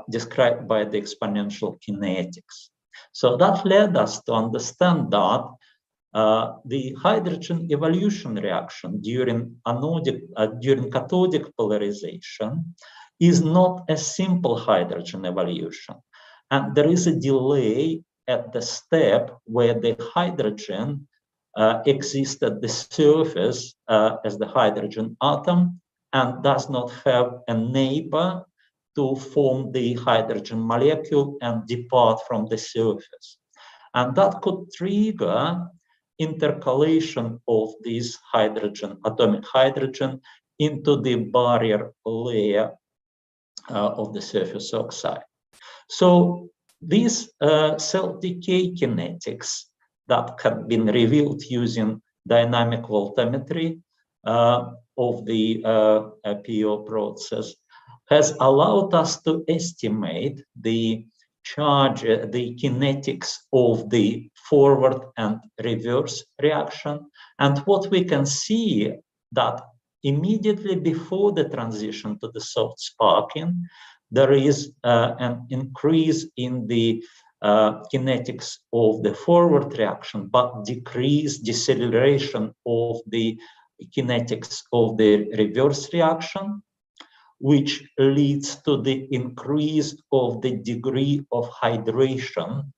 described by the exponential kinetics. So that led us to understand that the hydrogen evolution reaction during cathodic polarization is not a simple hydrogen evolution. And there is a delay at the step where the hydrogen exists at the surface as the hydrogen atom and does not have a neighbor to form the hydrogen molecule and depart from the surface. And that could trigger intercalation of this hydrogen, atomic hydrogen, into the barrier layer of the surface oxide. So these cell decay kinetics that have been revealed using dynamic voltammetry of the PO process has allowed us to estimate the charge, the kinetics of the forward and reverse reaction. And what we can see that immediately before the transition to the soft sparking, there is an increase in the kinetics of the forward reaction, but deceleration of the kinetics of the reverse reaction, which leads to the increase of the degree of hydration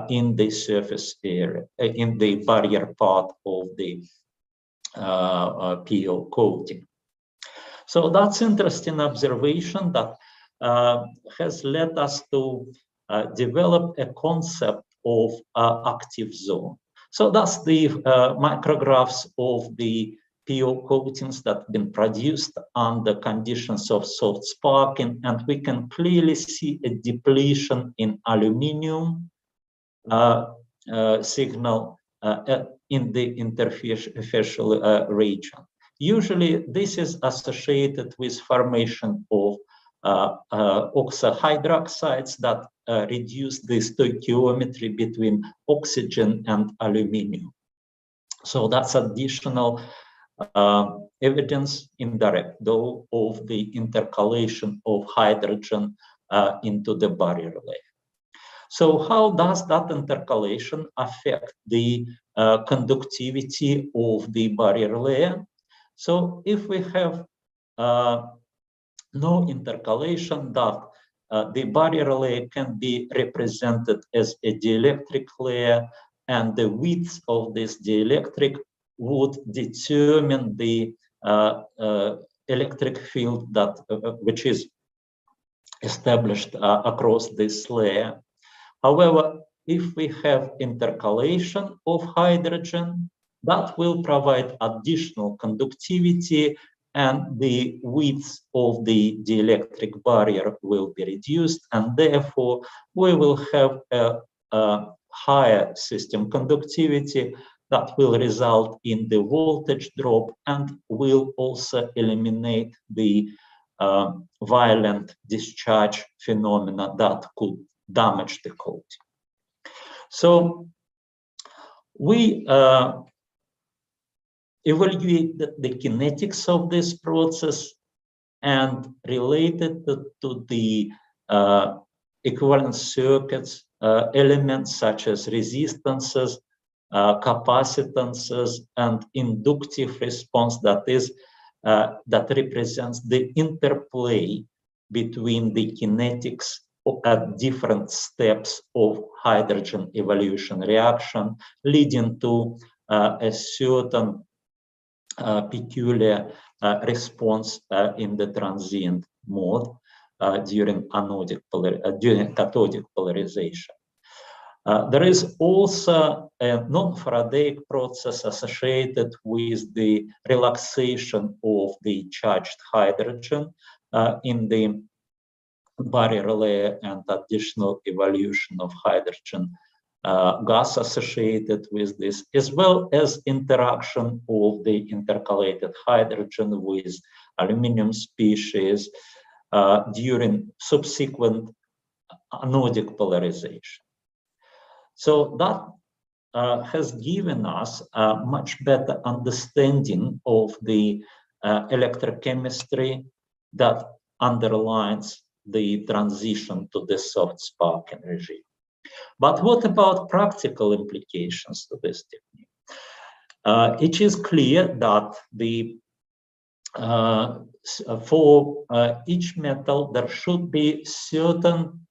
in the surface area, in the barrier part of the PO coating. So that's interesting observation that has led us to develop a concept of active zone. So that's the micrographs of the PO coatings that have been produced under conditions of soft sparking, and we can clearly see a depletion in aluminum signal in the interfacial region. Usually this is associated with formation of oxyhydroxides that reduce the stoichiometry between oxygen and aluminum. So that's additional evidence, indirect though, of the intercalation of hydrogen into the barrier layer. So how does that intercalation affect the conductivity of the barrier layer? So if we have no intercalation, that the barrier layer can be represented as a dielectric layer, and the width of this dielectric would determine the electric field that which is established across this layer. However, if we have intercalation of hydrogen, that will provide additional conductivity, and the width of the dielectric barrier will be reduced, and therefore we will have a higher system conductivity that will result in the voltage drop and will also eliminate the violent discharge phenomena that could damage the coating. So we evaluate the kinetics of this process and related to the equivalent circuits elements such as resistances, capacitances, and inductive response, that is that represents the interplay between the kinetics at different steps of hydrogen evolution reaction, leading to a certain peculiar response in the transient mode during cathodic polarization. There is also a non-Faradaic process associated with the relaxation of the charged hydrogen in the barrier layer and additional evolution of hydrogen gas associated with this, as well as interaction of the intercalated hydrogen with aluminum species during subsequent anodic polarization. So that has given us a much better understanding of the electrochemistry that underlines the transition to the soft sparking regime. But what about practical implications to this technique? It is clear that the for each metal, there should be certain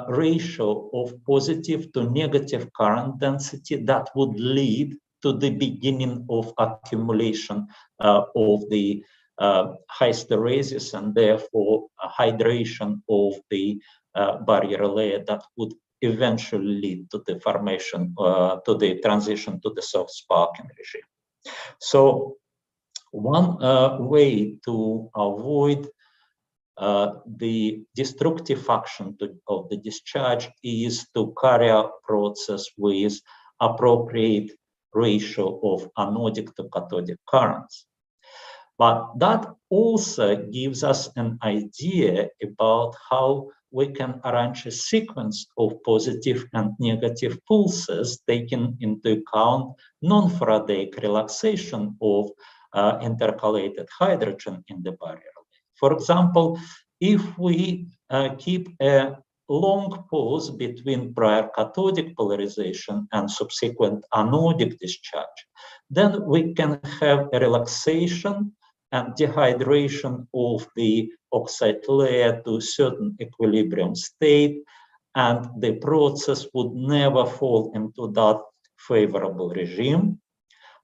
ratio of positive to negative current density that would lead to the beginning of accumulation of the high hysteresis and therefore hydration of the barrier layer that would eventually lead to the formation, to the transition to the soft sparking regime. So one way to avoid the destructive function of the discharge is to carry out process with appropriate ratio of anodic to cathodic currents. But that also gives us an idea about how we can arrange a sequence of positive and negative pulses, taking into account non-Faradaic relaxation of intercalated hydrogen in the barrier. For example, if we keep a long pause between prior cathodic polarization and subsequent anodic discharge, then we can have a relaxation and dehydration of the oxide layer to a certain equilibrium state, and the process would never fall into that favorable regime.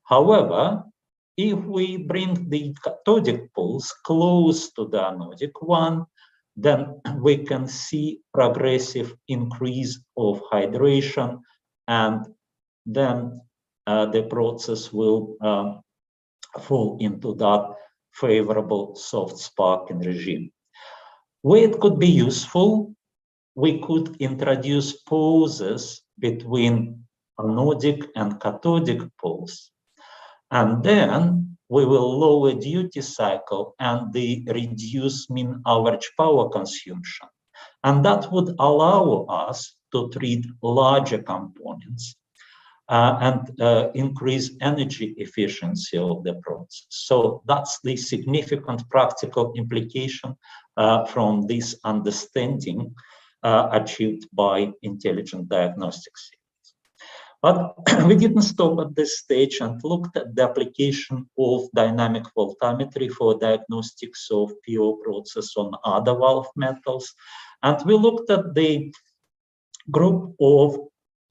However, if we bring the cathodic pulse close to the anodic one, then we can see progressive increase of hydration, and then the process will fall into that favorable soft sparking regime. Where it could be useful, we could introduce pauses between anodic and cathodic pulse. And then we will lower duty cycle and the reduce mean average power consumption. And that would allow us to treat larger components and increase energy efficiency of the process. So that's the significant practical implication from this understanding achieved by intelligent diagnostics. But we didn't stop at this stage and looked at the application of dynamic voltammetry for diagnostics of PO process on other valve metals. And we looked at the group of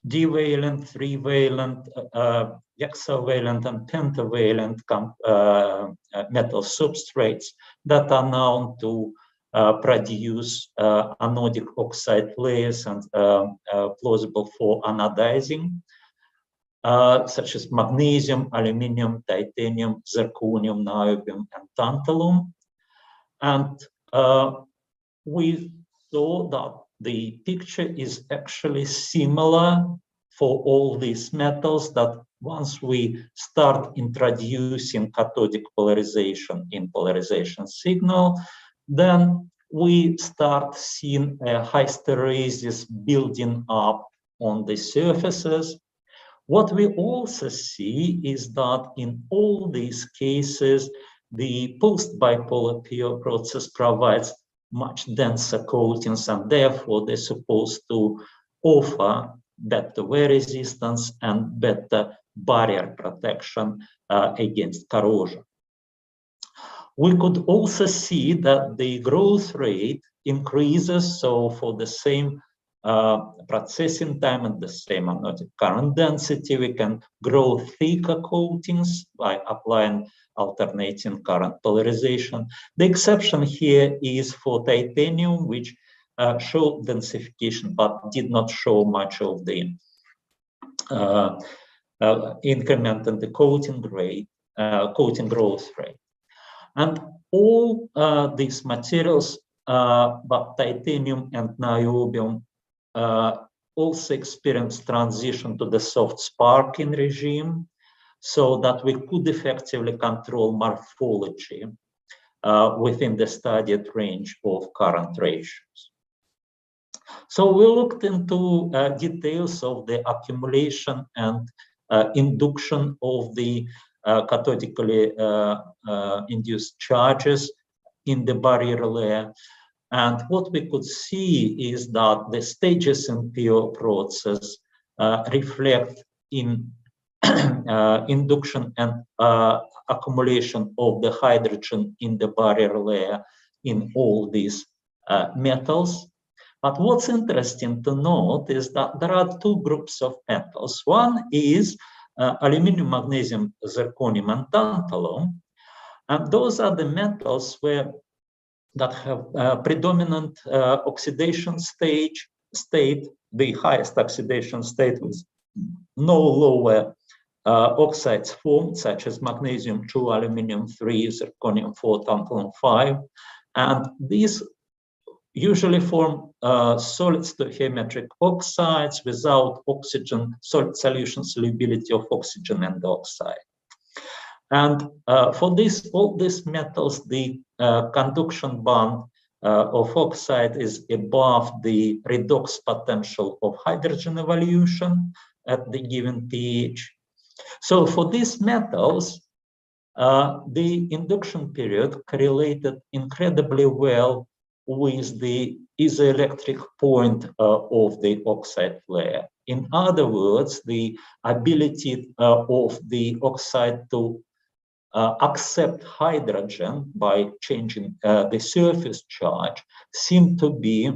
divalent, trivalent, hexavalent, and pentavalent metal substrates that are known to produce anodic oxide layers and plausible for anodizing, such as magnesium, aluminum, titanium, zirconium, niobium, and tantalum. And we saw that the picture is actually similar for all these metals, that once we start introducing cathodic polarization in polarization signal, then we start seeing a hysteresis building up on the surfaces. What we also see is that in all these cases, the post-bipolar PO process provides much denser coatings, and therefore they're supposed to offer better wear resistance and better barrier protection against corrosion. We could also see that the growth rate increases, so for the same processing time and the same anodic current density, we can grow thicker coatings by applying alternating current polarization. The exception here is for titanium, which showed densification but did not show much of the increment in the coating rate, coating growth rate. And all these materials, but titanium and niobium, also experienced transition to the soft sparking regime, so that we could effectively control morphology within the studied range of current ratios. So we looked into details of the accumulation and induction of the cathodically induced charges in the barrier layer. And what we could see is that the stages in PO process reflect in induction and accumulation of the hydrogen in the barrier layer in all these metals. But what's interesting to note is that there are two groups of metals. One is aluminum, magnesium, zirconium, and tantalum. And those are the metals that have predominant oxidation state, the highest oxidation state with no lower oxides formed, such as magnesium 2, aluminum 3, zirconium 4, tantalum 5. And these usually form solid stoichiometric oxides without oxygen, solid solution solubility of oxygen and oxide. And for all these metals, the conduction band of oxide is above the redox potential of hydrogen evolution at the given pH. So for these metals, the induction period correlated incredibly well with the isoelectric point of the oxide layer. In other words, the ability of the oxide to accept hydrogen by changing the surface charge seemed to be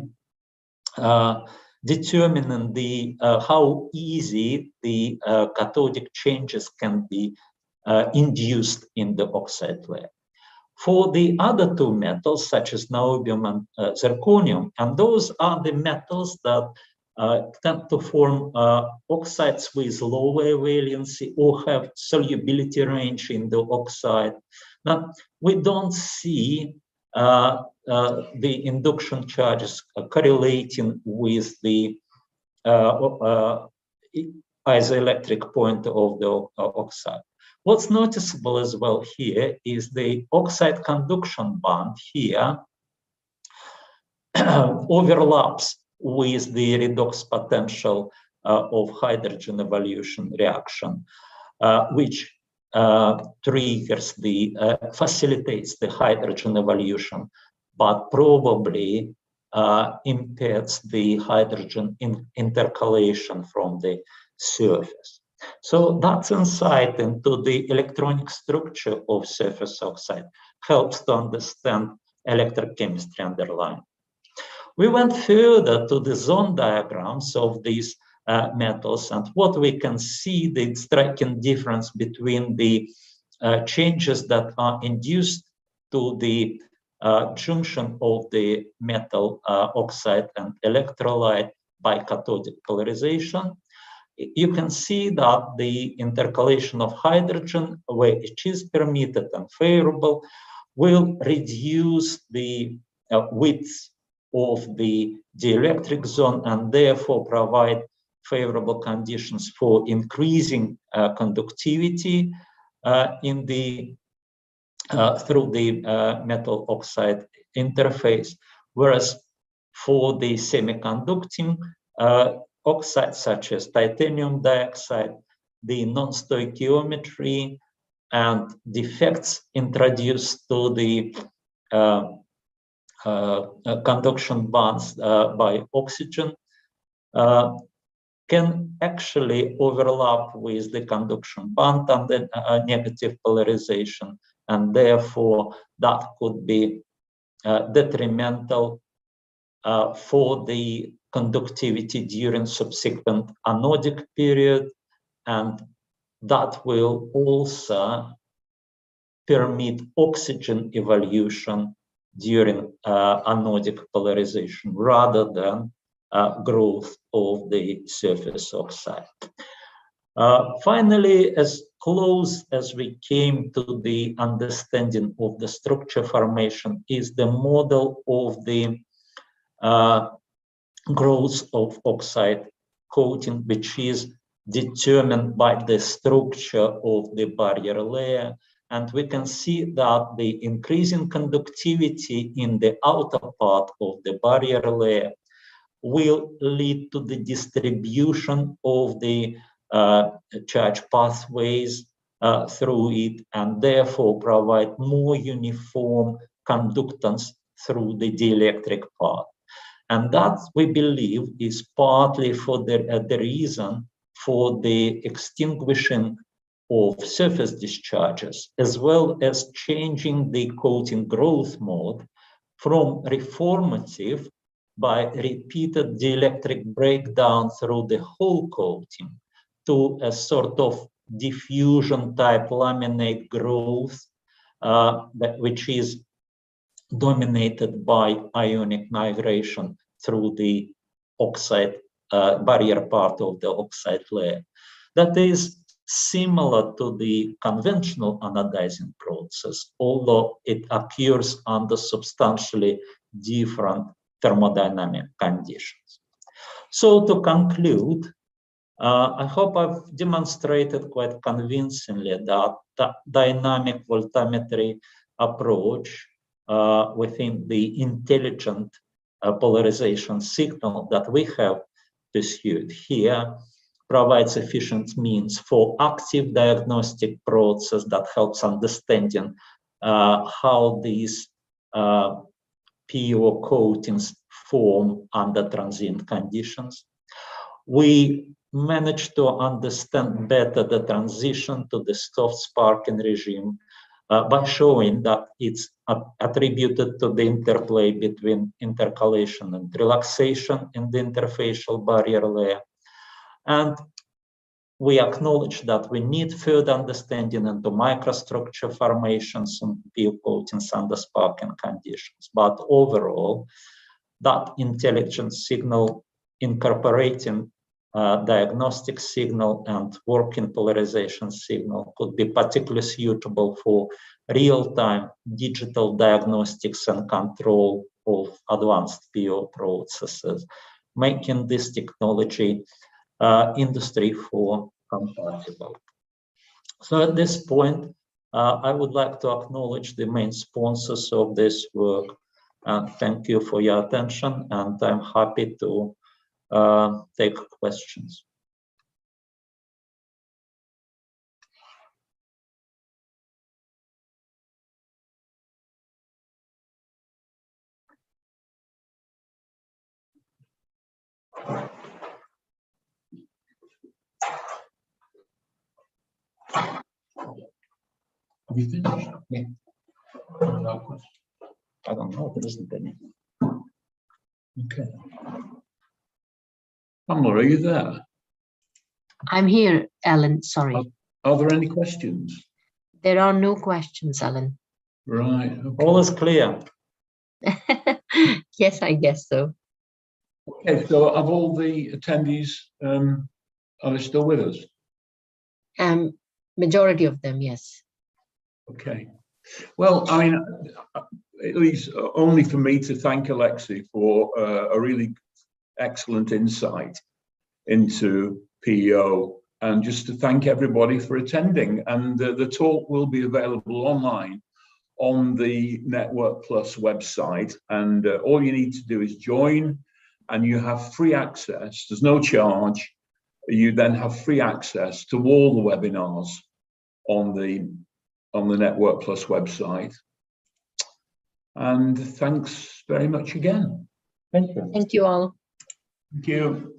determining the how easy the cathodic changes can be induced in the oxide layer. For the other two metals, such as niobium and zirconium, and those are the metals that tend to form oxides with lower valency or have solubility range in the oxide. Now, we don't see the induction charges correlating with the isoelectric point of the oxide. What's noticeable as well here is the oxide conduction band here overlaps with the redox potential of hydrogen evolution reaction, which triggers facilitates the hydrogen evolution, but probably impedes the hydrogen intercalation from the surface. So that's insight into the electronic structure of surface oxide, helps to understand electrochemistry underlying. We went further to the zone diagrams of these metals, and what we can see, the striking difference between the changes that are induced to the junction of the metal oxide and electrolyte by cathodic polarization. You can see that the intercalation of hydrogen, where it is permitted and favorable, will reduce the width of the dielectric zone and therefore provide favorable conditions for increasing conductivity in the through the metal oxide interface, whereas for the semiconducting oxides such as titanium dioxide, the non-stoichiometry and defects introduced to the conduction bands by oxygen can actually overlap with the conduction band and the negative polarization, and therefore that could be detrimental for the conductivity during subsequent anodic period, and that will also permit oxygen evolution during anodic polarization rather than growth of the surface oxide. Finally, as close as we came to the understanding of the structure formation is the model of the growth of oxide coating, which is determined by the structure of the barrier layer. And we can see that the increasing conductivity in the outer part of the barrier layer will lead to the distribution of the charge pathways through it, and therefore provide more uniform conductance through the dielectric part. And that, we believe, is partly for the reason for the extinguishing of surface discharges, as well as changing the coating growth mode from reformative by repeated dielectric breakdown through the whole coating to a sort of diffusion type laminate growth, which is dominated by ionic migration through the oxide barrier part of the oxide layer. That is similar to the conventional anodizing process, although it occurs under substantially different thermodynamic conditions. So to conclude, I hope I've demonstrated quite convincingly that the dynamic voltammetry approach within the intelligent polarization signal that we have pursued here provides efficient means for active diagnostic process that helps understanding how these PO coatings form under transient conditions. We managed to understand better the transition to the soft sparking regime by showing that it's attributed to the interplay between intercalation and relaxation in the interfacial barrier layer. And we acknowledge that we need further understanding into microstructure formations and PO coatings under sparking conditions. But overall, that intelligent signal incorporating diagnostic signal and working polarization signal could be particularly suitable for real-time digital diagnostics and control of advanced PO processes, making this technology industry 4 compatible. So at this point, I would like to acknowledge the main sponsors of this work and thank you for your attention, and I'm happy to take questions. Have you finished? Yeah. No question. I don't know, there isn't any. Okay. Pamela, are you there? I'm here, Alan, sorry. Are there any questions? There are no questions, Alan. Right. Okay. All is clear. Yes, I guess so. Okay, so of all the attendees, are they still with us? Majority of them, yes. Okay. Well, I mean, it leaves only for me to thank Alexei for a really excellent insight into PEO, and just to thank everybody for attending. And the talk will be available online on the Network Plus website, and all you need to do is join, and you have free access. There's no charge. You then have free access to all the webinars on the Network Plus website. And thanks very much again. Thank you. Thank you all. Thank you.